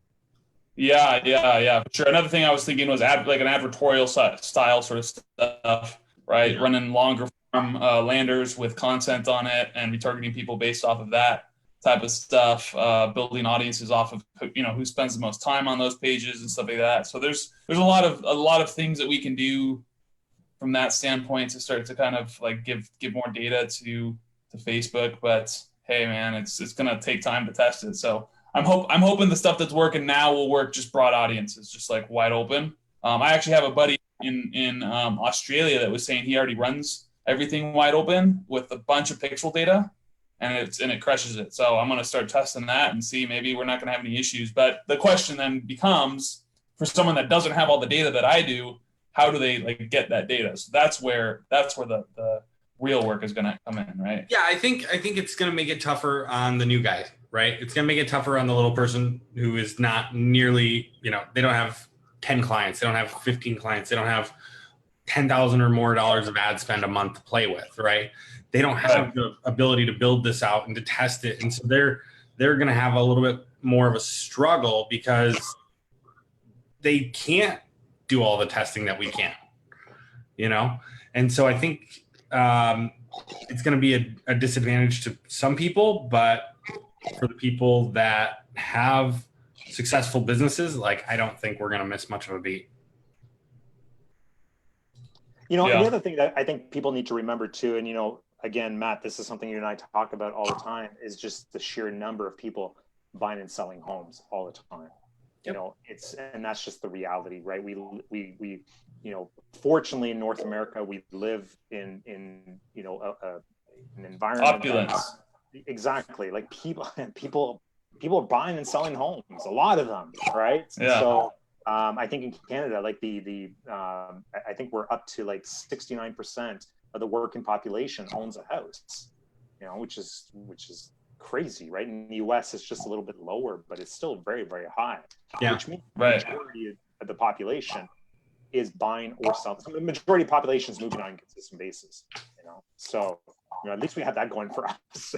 Yeah, for sure. Another thing I was thinking was like an advertorial style sort of stuff, right? Yeah. Running longer form landers with content on it and retargeting people based off of that type of stuff, building audiences off of who spends the most time on those pages and stuff like that. So there's a lot of things that we can do from that standpoint to start to kind of like give more data to Facebook. But hey, man, it's gonna take time to test it. So I'm hoping the stuff that's working now will work just broad audiences, just like wide open. I actually have a buddy in Australia that was saying he already runs everything wide open with a bunch of pixel data, and it crushes it. So I'm going to start testing that and see, maybe we're not going to have any issues. But the question then becomes, for someone that doesn't have all the data that I do, how do they like get that data? So that's where the real work is going to come in, right? Yeah, I think it's going to make it tougher on the new guys, right? It's going to make it tougher on the little person who is not nearly, they don't have 10 clients, they don't have 15 clients, they don't have $10,000 or more of ad spend a month to play with, right? They don't have the ability to build this out and to test it, and so they're going to have a little bit more of a struggle because they can't do all the testing that we can, and so I think it's going to be a disadvantage to some people, but for the people that have successful businesses, like, I don't think we're going to miss much of a beat. The other thing that I think people need to remember too, and again, Matt, this is something you and I talk about all the time, is just the sheer number of people buying and selling homes all the time. Yep. And that's just the reality, right? We fortunately in North America, we live in an environment. Opulence. Exactly. Like people are buying and selling homes, a lot of them, right? Yeah. So I think in Canada, like I think we're up to like 69% of the working population owns a house, which is crazy, right? In the US, it's just a little bit lower, but it's still very, very high. Yeah. Which means the majority of the population is buying or selling. So the majority of the population is moving on a consistent basis, So at least we have that going for us.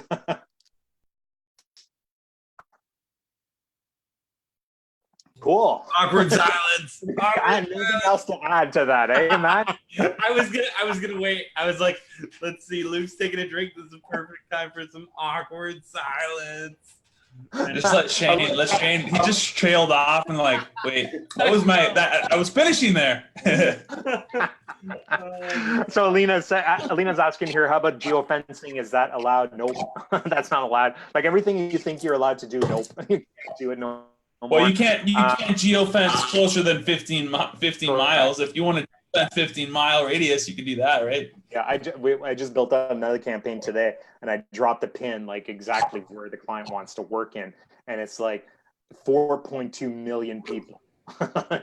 Cool. Awkward silence. I have nothing else to add to that, eh, Matt? I was gonna wait. I was like, let's see, Luke's taking a drink. This is a perfect time for some awkward silence. Just Shane. He just trailed off and like, wait, that was I was finishing there. So Alina's asking here, how about geofencing? Is that allowed? Nope, that's not allowed. Like everything you think you're allowed to do, nope, you can't do it. No. Well, you can't geofence closer than 15 miles. If you want to that 15-mile radius, you can do that, right? Yeah, I just built up another campaign today, and I dropped the pin like exactly where the client wants to work in, and it's like 4.2 million people.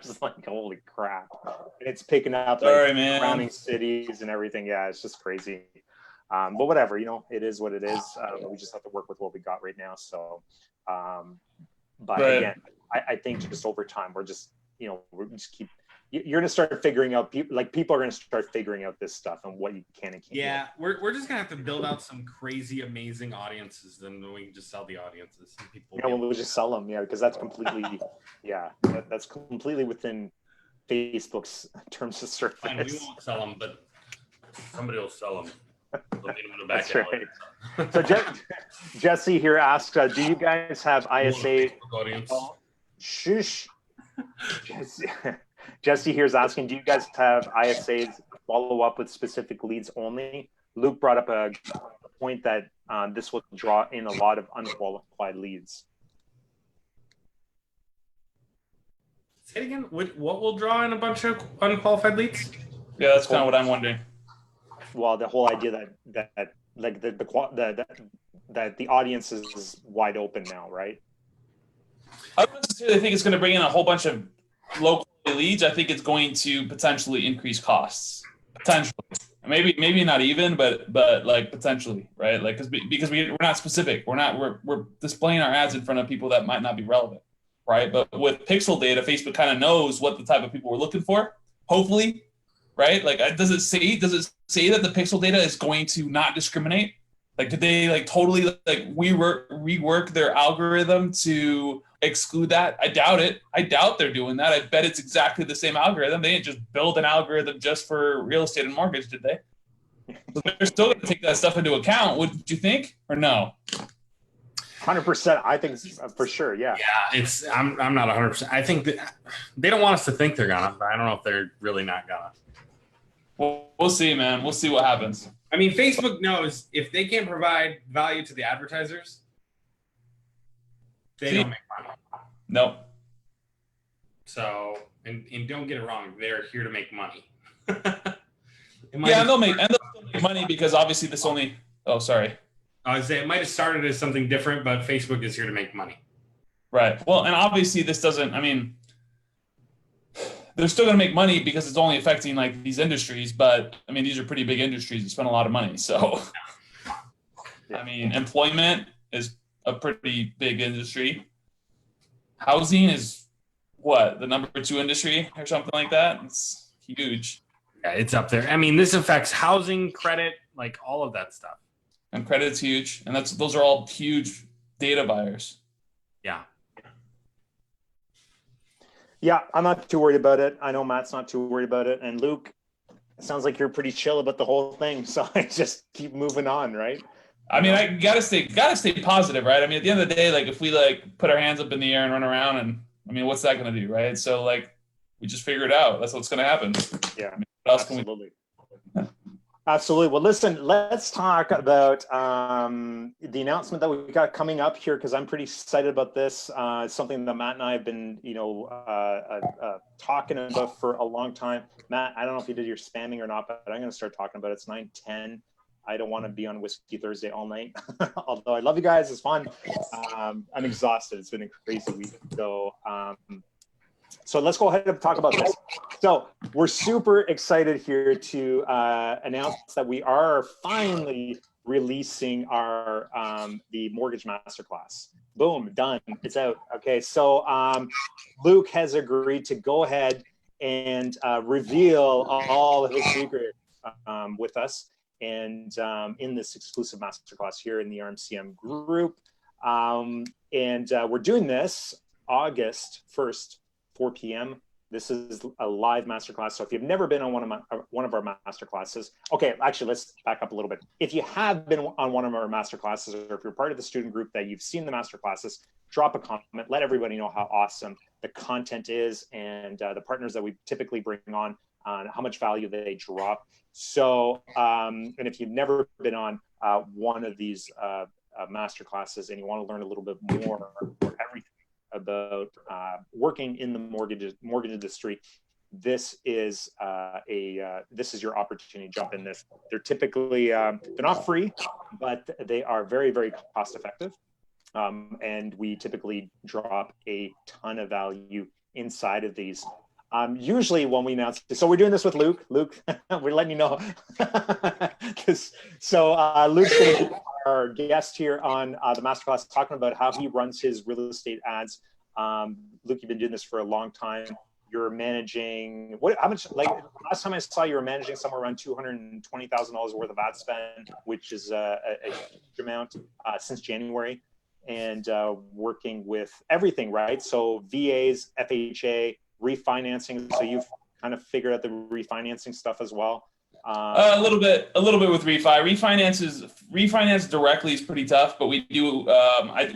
Just like, holy crap! And it's picking up surrounding cities and everything. Yeah, it's just crazy. But whatever, it is what it is. We just have to work with what we got right now. So, but Right. again, I think just over time, we're just keep. You're going to start figuring out people are going to start figuring out this stuff and what you can and can't. Yeah, we're just going to have to build out some crazy, amazing audiences. Then we can just sell the audiences. And people we'll just sell them. Yeah, because that's completely, that's completely within Facebook's terms of service. Fine, we won't sell them, but somebody will sell them. That's right. So Jesse here asks, do you guys have ISA? Shush. Jesse here is asking, do you guys have ISAs follow up with specific leads only? Luke brought up a point that this will draw in a lot of unqualified leads. Say it again. What will draw in a bunch of unqualified leads? Yeah, that's kind of what I'm wondering. Well, the whole idea that like that the audience is wide open now, right? I don't necessarily think it's going to bring in a whole bunch of local leads. I think it's going to potentially increase costs. Potentially, maybe not even, but like potentially, right? Like because we're not specific. We're displaying our ads in front of people that might not be relevant, right? But with pixel data, Facebook kind of knows what the type of people we're looking for. Hopefully, right? Like, does it say that the pixel data is going to not discriminate? Like, did they like totally like rework their algorithm to exclude that? I doubt it. I doubt they're doing that. I bet it's exactly the same algorithm. They didn't just build an algorithm just for real estate and mortgage, did they? So they're still going to take that stuff into account. Would you think, or no? 100%. I think for sure. Yeah. Yeah, I'm not 100%. I think that they don't want us to think they're gonna, but I don't know if they're really not gonna. Well, we'll see, man. We'll see what happens. I mean, Facebook knows if they can't provide value to the advertisers, they don't make money. No. So, and don't get it wrong, they're here to make money. And they'll make money because obviously this only. Oh, sorry. I was saying it might have started as something different, but Facebook is here to make money. Right. Well, and obviously this doesn't. I mean, they're still going to make money because it's only affecting like these industries, but I mean, these are pretty big industries that spend a lot of money. So, I mean, employment is a pretty big industry. Housing is what, the number 2 industry or something like that. It's huge. Yeah, it's up there. I mean, this affects housing, credit, like all of that stuff. And credit's huge. And those are all huge data buyers. Yeah. Yeah, I'm not too worried about it. I know Matt's not too worried about it. And Luke, it sounds like you're pretty chill about the whole thing. So I just keep moving on, right? I mean, I gotta stay positive, right? I mean, at the end of the day, like if we like put our hands up in the air and run around, and I mean, what's that gonna do, right? So like, we just figure it out. That's what's gonna happen. Yeah, I mean, what else absolutely. Absolutely. Well, listen, let's talk about the announcement that we got coming up here, because I'm pretty excited about this. It's something that Matt and I have been, talking about for a long time. Matt, I don't know if you did your spamming or not, but I'm going to start talking about it. It's 9:10. I don't want to be on Whiskey Thursday all night, although I love you guys. It's fun. I'm exhausted. It's been a crazy week. So let's go ahead and talk about this. So we're super excited here to announce that we are finally releasing our the Mortgage Masterclass. Boom, done. It's out. Okay, so Luke has agreed to go ahead and reveal all of his secrets with us, and in this exclusive masterclass here in the RMCM group. And we're doing this August 1st. 4 p.m. This is a live masterclass. So if you've never been on one of our masterclasses, okay, actually, let's back up a little bit. If you have been on one of our masterclasses, or if you're part of the student group that you've seen the masterclasses, drop a comment. Let everybody know how awesome the content is, and the partners that we typically bring on how much value they drop. So, and if you've never been on one of these masterclasses and you want to learn a little bit more or everything about working in the mortgage industry, this is your opportunity to jump in this. They're typically they're not free, but they are very, very cost effective, and we typically drop a ton of value inside of these. Usually when we announce, so we're doing this with Luke. Luke, we're letting you know. So Luke's going to be our guest here on the masterclass, talking about how he runs his real estate ads. Luke, you've been doing this for a long time. You're managing how much? Like last time I saw you were managing somewhere around $220,000 worth of ad spend, which is a huge amount since January, and working with everything, right? So VAs, FHA, refinancing. So you've kind of figured out the refinancing stuff as well. A little bit with refinance directly is pretty tough, but we do.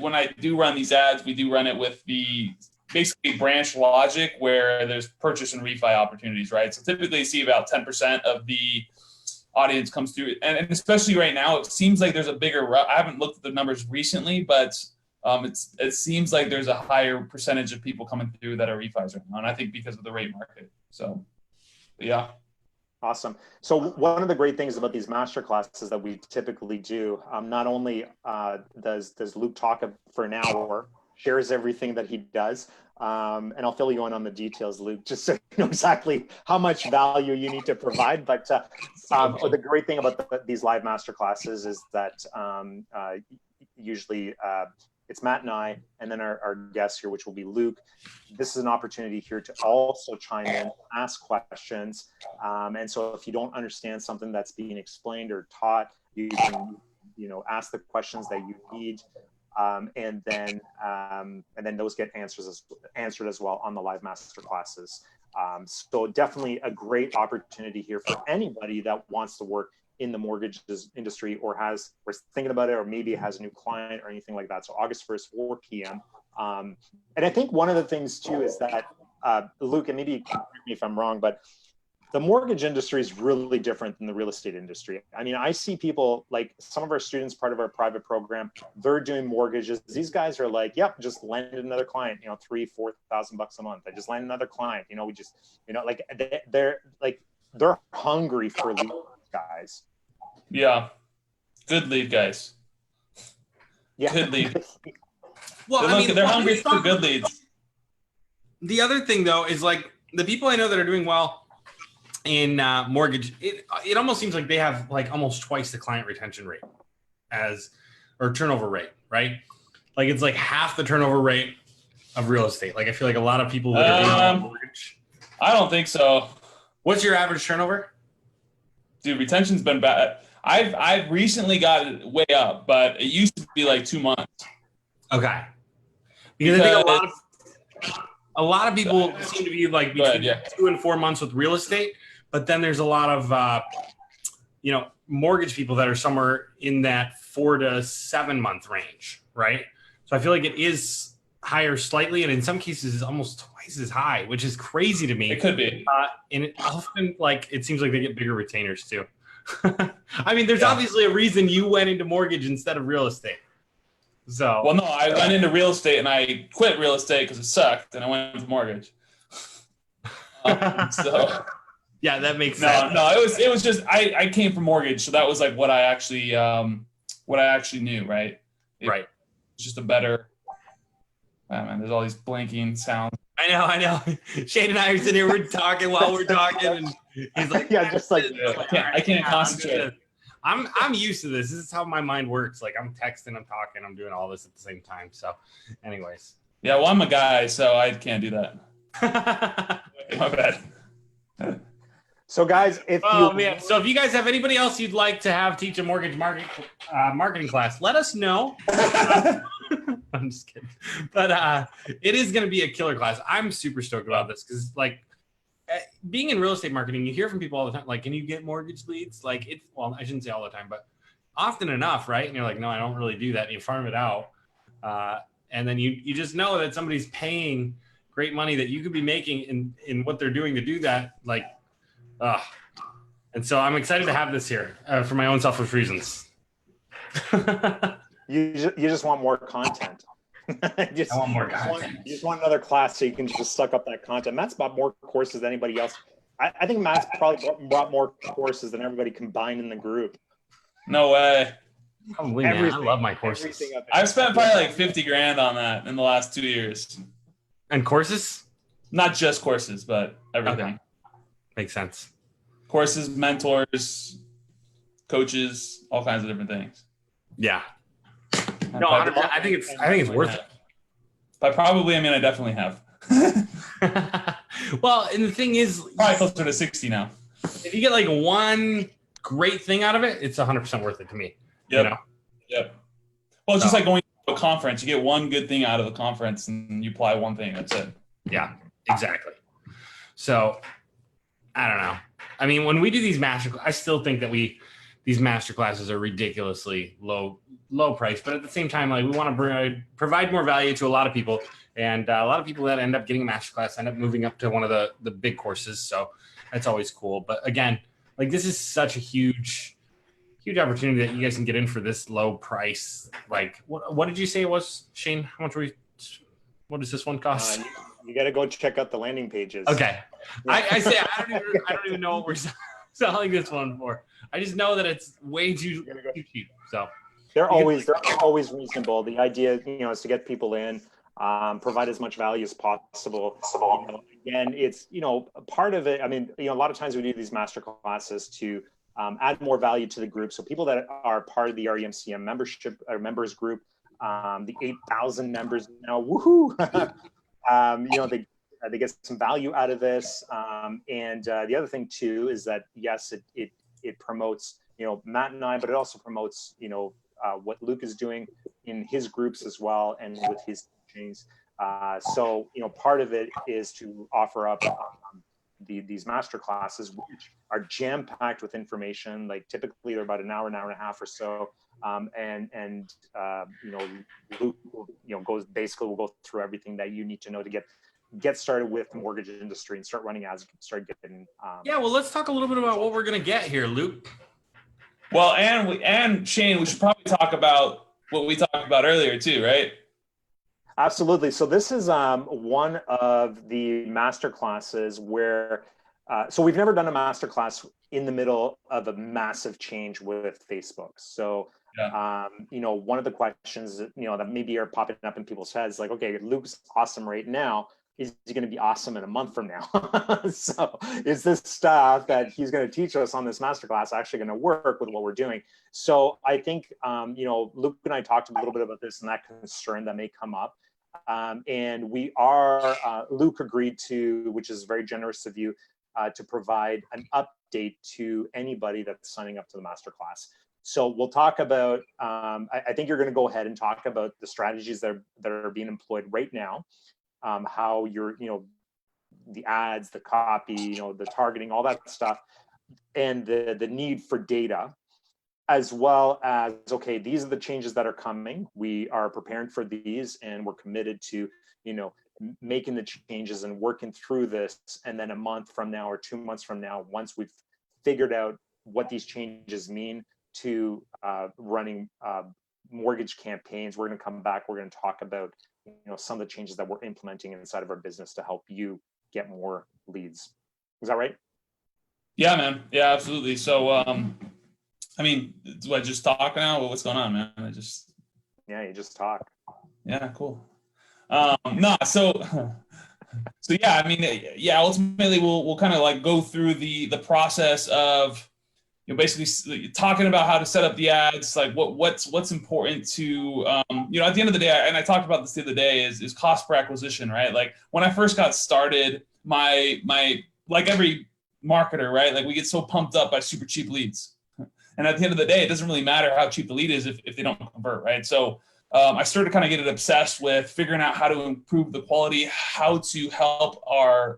When I do run these ads, we do run it with the basically branch logic where there's purchase and refi opportunities, right? So typically you see about 10% of the audience comes through, and especially right now, it seems like there's a bigger. I haven't looked at the numbers recently, but it seems like there's a higher percentage of people coming through that are refis right now, and I think because of the rate market. So, yeah. Awesome. So one of the great things about these master classes that we typically do, not only does Luke talk for an hour, shares everything that he does, and I'll fill you in on the details, Luke, just so you know exactly how much value you need to provide. But the great thing about these live master classes is that usually it's Matt and I, and then our guest here, which will be Luke. This is an opportunity here to also chime in, ask questions. And so if you don't understand something that's being explained or taught, you can, ask the questions that you need. And then those get answered as well on the live master classes. So definitely a great opportunity here for anybody that wants to work in the mortgage industry or is thinking about it, or maybe has a new client or anything like that. So August 1st, 4 p.m. And I think one of the things too is that, Luke, and maybe you can correct me if I'm wrong, but the mortgage industry is really different than the real estate industry. I mean, I see people like some of our students, part of our private program, they're doing mortgages. These guys are like, yep, just landed another client, $3,000-4,000 a month. I just landed another client, we just, like they're hungry for lead guys. Yeah. Good lead guys. Yeah. Good lead. Well, they're hungry for good leads. The other thing though, is like the people I know that are doing well in mortgage, it almost seems like they have like almost twice the client retention rate or turnover rate, right? Like it's like half the turnover rate of real estate. Like I feel like a lot of people that are doing well in mortgage. I don't think so. What's your average turnover? Dude, retention's been bad. I've recently got it way up, but it used to be like 2 months. Okay. Because I think a lot of people seem to be like between 2 and 4 months with real estate, but then there's a lot of mortgage people that are somewhere in that 4 to 7 month range, right? So I feel like it is higher slightly, and in some cases is almost twice as high, which is crazy to me. It could be. And it often it seems like they get bigger retainers too. I mean, there's obviously a reason you went into mortgage instead of real estate. So well, no, I went into real estate and I quit real estate because it sucked, and I went into mortgage. So yeah, that makes sense. No, it was just I came from mortgage, so that was like what I actually knew, right? Right. It's just a better. Oh, man, there's all these blinking sounds. I know. Shane and I are sitting here, we're talking while we're talking, and he's like, yeah, just like I can't concentrate. I'm used to this. This is how my mind works. Like I'm texting, I'm talking, I'm doing all this at the same time. So, anyways. Yeah, well, I'm a guy, so I can't do that. My bad. So, guys, so if you guys have anybody else you'd like to have teach a mortgage marketing class, let us know. I'm just kidding, but it is going to be a killer class. I'm super stoked about this because, like, being in real estate marketing, you hear from people all the time, like, can you get mortgage leads? Like, well, I shouldn't say all the time, but often enough, right? And you're like, no, I don't really do that. And you farm it out, and then you just know that somebody's paying great money that you could be making in what they're doing to do that, like. And so I'm excited to have this here for my own selfish reasons. You just want more content. I want more content. You just want another class so you can just suck up that content. Matt's bought more courses than anybody else. I think Matt's probably brought more courses than everybody combined in the group. No way. Probably, man. I love my courses. I've spent probably like $50,000 on that in the last 2 years. And courses? Not just courses, but everything. Okay. Makes sense. Courses, mentors, coaches, all kinds of different things. Yeah. No, 100%. I think it's worth it. By probably, I mean I definitely have. Well, and the thing is, probably closer to 60 now. If you get like one great thing out of it, it's 100% worth it to me. Yep. You know? Yep. Well, it's just like going to a conference. You get one good thing out of the conference, and you apply one thing. That's it. Yeah, exactly. So, I don't know. I mean, when we do these I still think that these master classes are ridiculously low price, but at the same time, like we want to provide more value to a lot of people, and a lot of people that end up getting a master class end up moving up to one of the big courses. So that's always cool. But again, like this is such a huge opportunity that you guys can get in for this low price. Like, what did you say it was, Shane? How much what does this one cost? You got to go check out the landing pages. Okay. I say I don't even know what we're selling this one for. I just know that it's way too cheap. So they're always reasonable. The idea, is to get people in, provide as much value as possible. Again, it's part of it. I mean, a lot of times we do these master classes to add more value to the group. So people that are part of the REMCM membership or members group, the 8,000 members now, woohoo! They get some value out of this. And the other thing too is that yes, it promotes Matt and I, but it also promotes what Luke is doing in his groups as well and with his teachings. So part of it is to offer up these master classes, which are jam-packed with information. Like typically they're about an hour and a half or so. Luke will go through everything that you need to know to get started with the mortgage industry and start running ads, start getting. Well, let's talk a little bit about what we're going to get here, Luke. Well, and Shane, we should probably talk about what we talked about earlier too, right? Absolutely. So this is one of the master classes where, so we've never done a master class in the middle of a massive change with Facebook. So, one of the questions that maybe are popping up in people's heads, like, okay, Luke's awesome right now. Is he going to be awesome in a month from now? So is this stuff that he's going to teach us on this masterclass actually going to work with what we're doing? So I think, Luke and I talked a little bit about this and that concern that may come up. And we are, Luke agreed to, which is very generous of you, to provide an update to anybody that's signing up to the masterclass. So we'll talk about, I think you're going to go ahead and talk about the strategies that are being employed right now, how you're, the ads, the copy, the targeting, all that stuff, and the need for data, as well as, okay, these are the changes that are coming. We are preparing for these and we're committed to, making the changes and working through this. And then a month from now or 2 months from now, once we've figured out what these changes mean to running mortgage campaigns, we're going to come back. We're going to talk about, some of the changes that we're implementing inside of our business to help you get more leads. Is that right? Yeah, man. Yeah, absolutely. So, I mean, do I just talk now? What's going on, man? Yeah, you just talk. Yeah, cool. So yeah, I mean, yeah, ultimately we'll kind of like go through the process of, basically talking about how to set up the ads, like what's important to, at the end of the day, and I talked about this the other day, is cost per acquisition, right? Like when I first got started, my like every marketer, right? Like we get so pumped up by super cheap leads. And at the end of the day, it doesn't really matter how cheap the lead is if they don't convert, right? So I started kind of getting obsessed with figuring out how to improve the quality, how to help our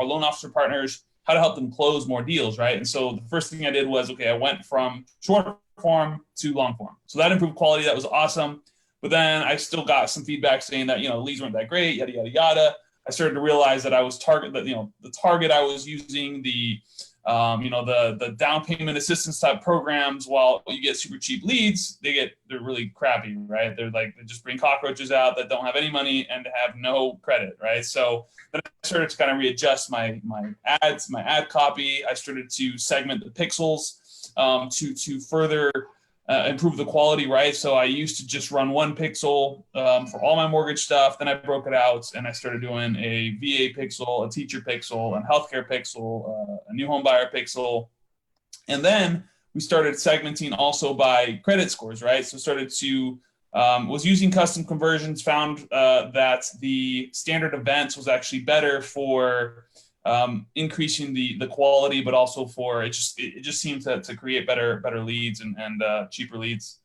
loan officer partners, how to help them close more deals, right? And so the first thing I did was, okay, I went from short form to long form. So that improved quality. That was awesome. But then I still got some feedback saying that, leads weren't that great, yada, yada, yada. I started to realize that I was the target I was using, the down payment assistance type programs, while you get super cheap leads, they're really crappy, right? They just bring cockroaches out that don't have any money and have no credit, right? So then I started to kind of readjust my ads, my ad copy. I started to segment the pixels to further improve the quality, right? So I used to just run one pixel for all my mortgage stuff. Then I broke it out and I started doing a VA pixel, a teacher pixel, a healthcare pixel, a new home buyer pixel. And then we started segmenting also by credit scores, right? So started to, was using custom conversions, found that the standard events was actually better for increasing the quality, but also for it just seemed to create better leads and cheaper leads.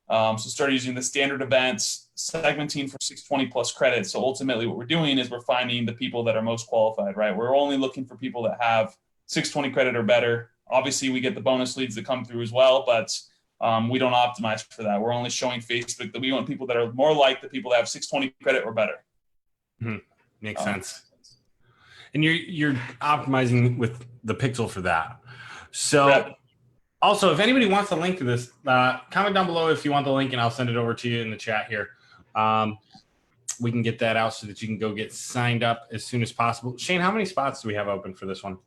So started using the standard events, segmenting for 620 plus credits. So ultimately what we're doing is we're finding the people that are most qualified, right? We're only looking for people that have 620 credit or better. Obviously we get the bonus leads that come through as well, but we don't optimize for that. We're only showing Facebook that we want people that are more like the people that have 620 credit or better. Makes sense. And you're optimizing with the pixel for that. So Right. Also, if anybody wants the link to this, comment down below if you want the link, and I'll send it over to you in the chat here. We can get that out so that you can go get signed up as soon as possible. Shane, how many spots do we have open for this one?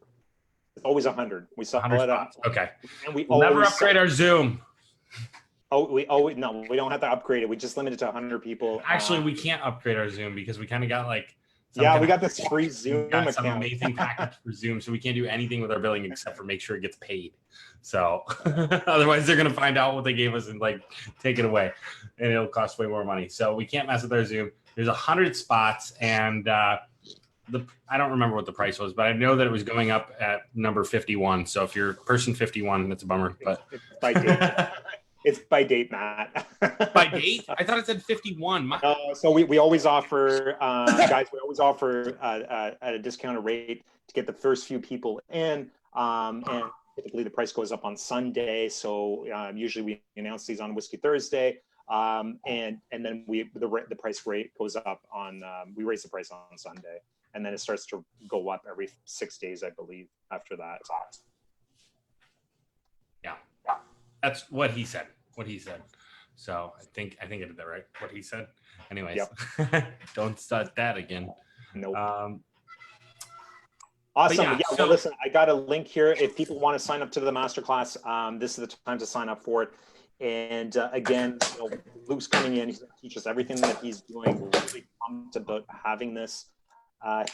Always 100. We saw 100 it up. spots. Okay. And we'll never upgrade our Zoom. No, we don't have to upgrade it. We just limit it to 100 people. Actually, we can't upgrade our Zoom because we kind of got like we got this free Zoom account. Some amazing package for Zoom, so we can't do anything with our billing except for make sure it gets paid. So otherwise, they're gonna find out what they gave us and like take it away, and it'll cost way more money. So we can't mess with our Zoom. There's 100 spots, and I don't remember what the price was, but I know that it was going up at number 51. So if you're person 51, that's a bummer. But it's by date. It's by date, Matt. By date? I thought it said 51. So we always offer, guys, we always offer at a discounted rate to get the first few people in. And typically the price goes up on Sunday. So usually we announce these on Whiskey Thursday. And then the price rate goes up on, we raise the price on Sunday. And then it starts to go up every 6 days, I believe, after that. Yeah. That's what he said. So I think I did that right. What he said. Anyways, yep. Don't start that again. Nope. Awesome. Yeah. Well, listen, I got a link here. If people want to sign up to the masterclass, this is the time to sign up for it. And again, Luke's coming in. He's going to teach us everything that he's doing. We're really pumped about having this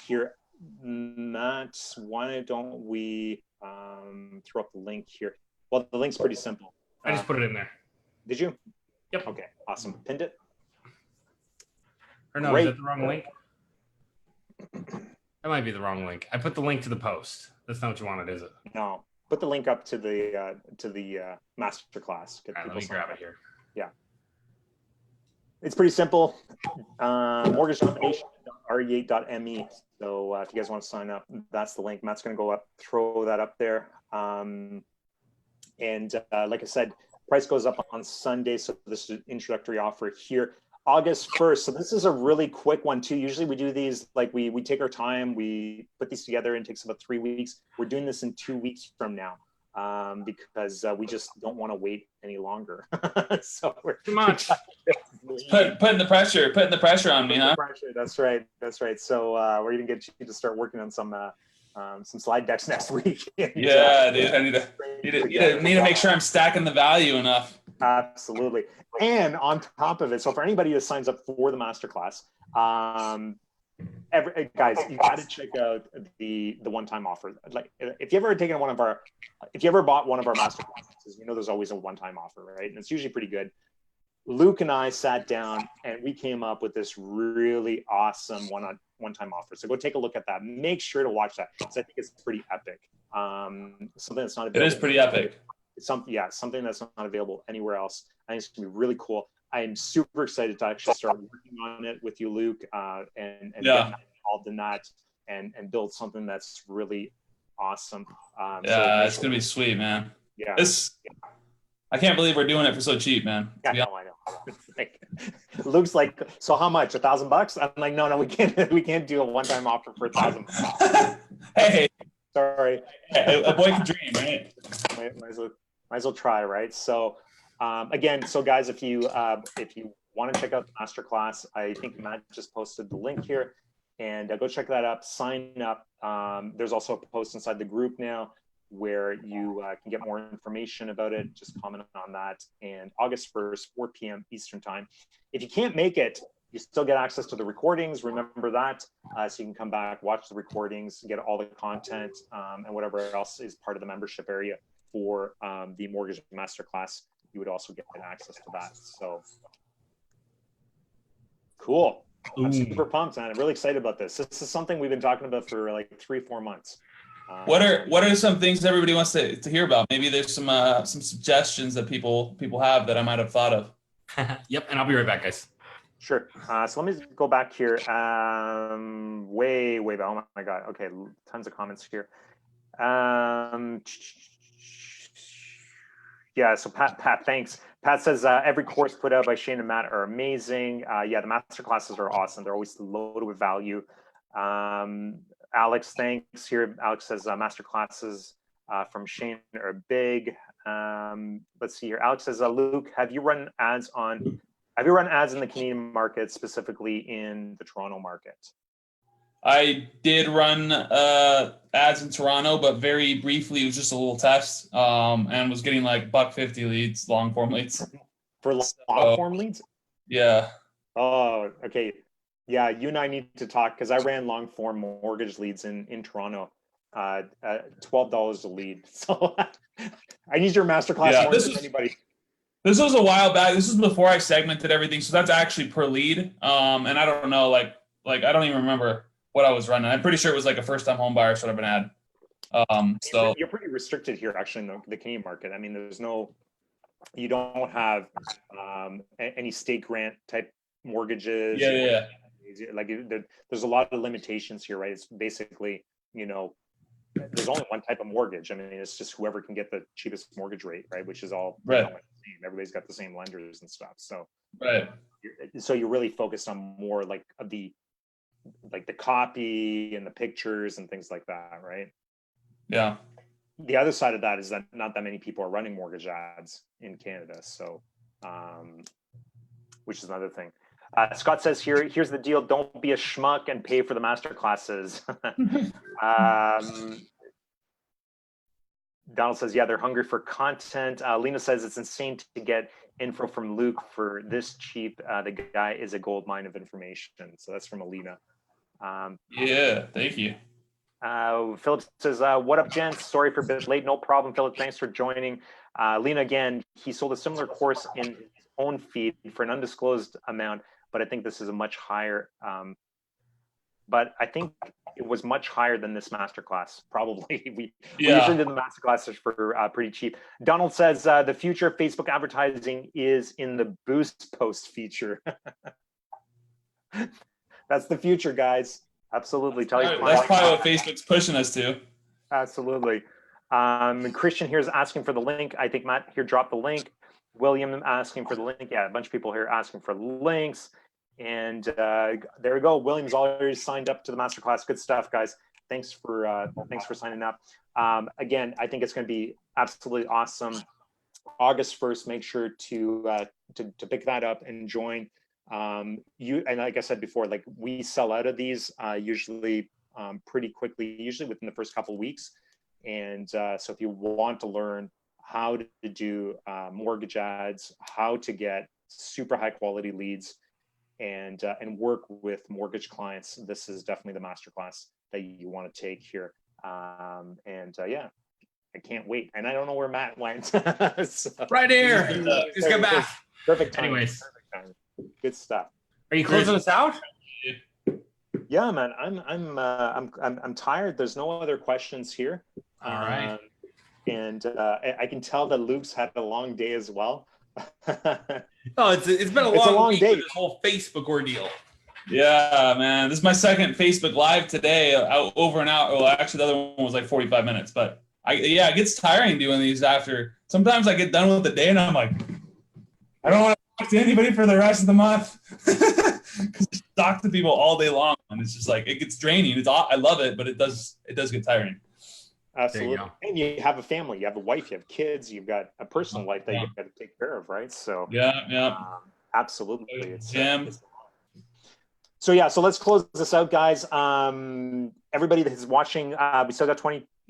here. Matt, why don't we throw up the link here? Well, the link's pretty simple. I just put it in there. Did you? Yep. Okay, awesome. Pinned it? Or no, is that the wrong link? That might be the wrong link. I put the link to the post. That's not what you wanted, is it? No. Put the link up to the masterclass. Let me grab it here. Yeah. It's pretty simple. mortgage.re8.me. So if you guys want to sign up, that's the link. Matt's going to go up, throw that up there. And like I said, price goes up on Sunday. So this is an introductory offer here. August 1st. So this is a really quick one too. Usually we do these, like we take our time, we put these together and it takes about 3 weeks. We're doing this in 2 weeks from now because we just don't want to wait any longer. So we're too much. Putting the pressure on me, huh? That's right. So we're going to get you to start working on some slide decks next week. Yeah, dude, I need to make sure I'm stacking the value enough. Absolutely. And on top of it, so for anybody that signs up for the masterclass, guys, you got to check out the one-time offer. Like if you ever bought one of our masterclasses, there's always a one-time offer, right? And it's usually pretty good. Luke and I sat down and we came up with this really awesome one-time offer. So go take a look at that. Make sure to watch that because I think it's pretty epic. Something that's not available. It is pretty epic. Something that's not available anywhere else. I think it's gonna be really cool. I am super excited to actually start working on it with you, Luke, and get involved in that and build something that's really awesome. It's gonna be sweet, man. Yeah. I can't believe we're doing it for so cheap, man. Yeah, I know. Luke's like, so how much? $1,000? I'm like, no, we can't do a one-time offer for $1,000. Hey, sorry. Hey, a boy can dream, right? Might as well try, right? So, again, guys, if you want to check out the masterclass, I think Matt just posted the link here, and go check that up. Sign up. There's also a post inside the group now where you can get more information about it. Just comment on that. And August 1st, 4 p.m. Eastern time. If you can't make it, you still get access to the recordings. Remember that. So you can come back, watch the recordings, get all the content and whatever else is part of the membership area for the mortgage masterclass. You would also get access to that. So cool. I'm super pumped, man. I'm really excited about this. This is something we've been talking about for like 3-4 months. What are some things everybody wants to hear about? Maybe there's some suggestions that people have that I might have thought of. Yep, and I'll be right back, guys. Sure. So let me go back here. Way back. Oh my God. Okay, tons of comments here. Yeah, so Pat, thanks. Pat says every course put out by Shane and Matt are amazing. Yeah, the master classes are awesome. They're always loaded with value. Alex, thanks here. Alex says master classes from Shane are big. Let's see here. Alex says, Luke, have you run ads in the Canadian market, specifically in the Toronto market? I did run ads in Toronto, but very briefly. It was just a little test, and was getting like $1.50 leads, long form leads. For long form leads? Yeah. Oh, okay. Yeah, you and I need to talk because I ran long form mortgage leads in Toronto, at $12 a lead. So I need your masterclass more than anybody. This was a while back. This was before I segmented everything, so that's actually per lead. And I don't know, like I don't even remember what I was running. I'm pretty sure it was like a first-time home buyer sort of an ad. So you're pretty restricted here, actually, in the Canadian market. I mean, you don't have any state grant type mortgages. Yeah. Like there's a lot of limitations here, right? It's basically, there's only one type of mortgage. I mean, it's just whoever can get the cheapest mortgage rate, right? Which is all right. Everybody's got the same lenders and stuff. So right. So you're really focused on more like the copy and the pictures and things like that, right? Yeah. The other side of that is that not that many people are running mortgage ads in Canada. So, which is another thing. Scott says here's the deal. Don't be a schmuck and pay for the master classes. Donald says, yeah, they're hungry for content. Lena says it's insane to get info from Luke for this cheap. The guy is a gold mine of information. So that's from Alina. Yeah, thank you. Philip says, what up, gents? Sorry for a bit late. No problem, Philip. Thanks for joining. Lena, again, he sold a similar course in his own feed for an undisclosed amount, but I think this is a much higher, but I think it was much higher than this masterclass. Probably we usually did the masterclasses for pretty cheap. Donald says the future of Facebook advertising is in the boost post feature. That's the future, guys. Absolutely. That's probably what Facebook's pushing us to. Absolutely. Christian here is asking for the link. I think Matt here dropped the link. William asking for the link. Yeah, a bunch of people here asking for links. And there we go. William's already signed up to the masterclass. Good stuff, guys. Thanks for signing up. Again, I think it's going to be absolutely awesome. August 1st, make sure to pick that up and join. And like I said before, like we sell out of these usually pretty quickly, usually within the first couple of weeks. And so if you want to learn how to do mortgage ads, how to get super high quality leads, and work with mortgage clients, this is definitely the masterclass that you want to take here. Yeah, I can't wait. And I don't know where Matt went. So, right here. Just get back. Perfect time. Anyways. Perfect time. Good stuff. Are you closing us out? Yeah, man. I'm tired. There's no other questions here. All right. And I can tell that Luke's had a long day as well. Oh, it's been a long week day. With this whole Facebook ordeal. Yeah, man. This is my second Facebook Live today, over and out. Well, actually, the other one was like 45 minutes. But it gets tiring doing these after. Sometimes I get done with the day and I'm like, I don't want to talk to anybody for the rest of the month. Because I talk to people all day long, and it's just like it gets draining. I love it, but it does get tiring. Absolutely. And you have a family, you have a wife, you have kids, you've got a personal life that you've got to take care of, right? So absolutely. So let's close this out, guys. Everybody that is watching, we still got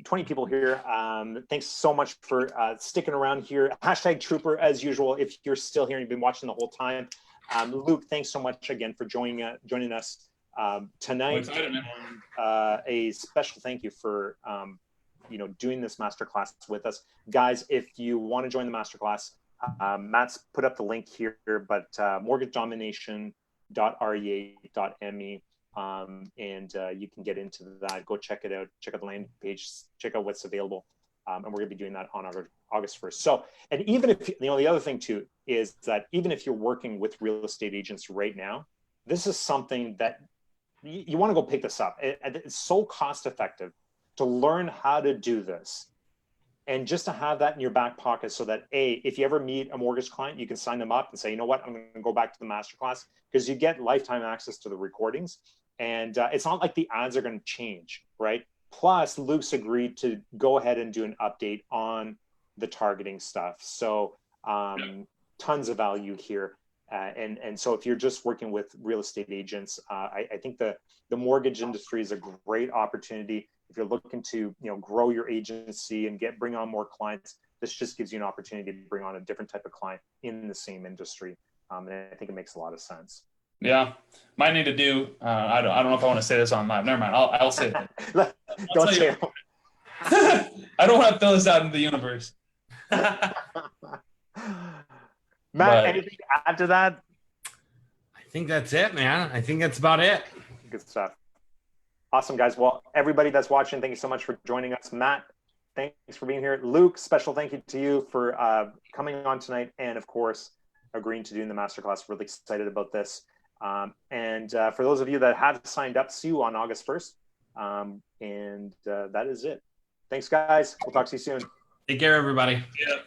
20 people here. Thanks so much for sticking around here. Hashtag Trooper, as usual, if you're still here and you've been watching the whole time. Luke, thanks so much again for joining us tonight. And, a special thank you for doing this masterclass with us. Guys, if you want to join the masterclass, Matt's put up the link here, but mortgagedomination.rea.me. And you can get into that. Go check it out. Check out the landing page. Check out what's available. And we're going to be doing that on August 1st. So, and even if, the other thing too, is that even if you're working with real estate agents right now, this is something that you want to go pick this up. It's so cost effective to learn how to do this. And just to have that in your back pocket so that if you ever meet a mortgage client, you can sign them up and say, you know what, I'm going to go back to the masterclass, because you get lifetime access to the recordings. And it's not like the ads are going to change, right? Plus, Luke's agreed to go ahead and do an update on the targeting stuff. So tons of value here. And so if you're just working with real estate agents, I think the mortgage industry is a great opportunity. If you're looking to grow your agency and bring on more clients, this just gives you an opportunity to bring on a different type of client in the same industry. And I think it makes a lot of sense. Yeah, might need to do. I don't know if I want to say this on live. Never mind. I'll say it. Don't say it. I don't want to throw this out into the universe. Matt, anything to add to that? I think that's it, man. I think that's about it. Good stuff. Awesome, guys. Well, everybody that's watching, thank you so much for joining us. Matt, thanks for being here. Luke, special thank you to you for coming on tonight, and of course, agreeing to doing the masterclass. Really excited about this. And for those of you that have signed up, see you on August 1st. And that is it. Thanks, guys. We'll talk to you soon. Take care, everybody. Yeah.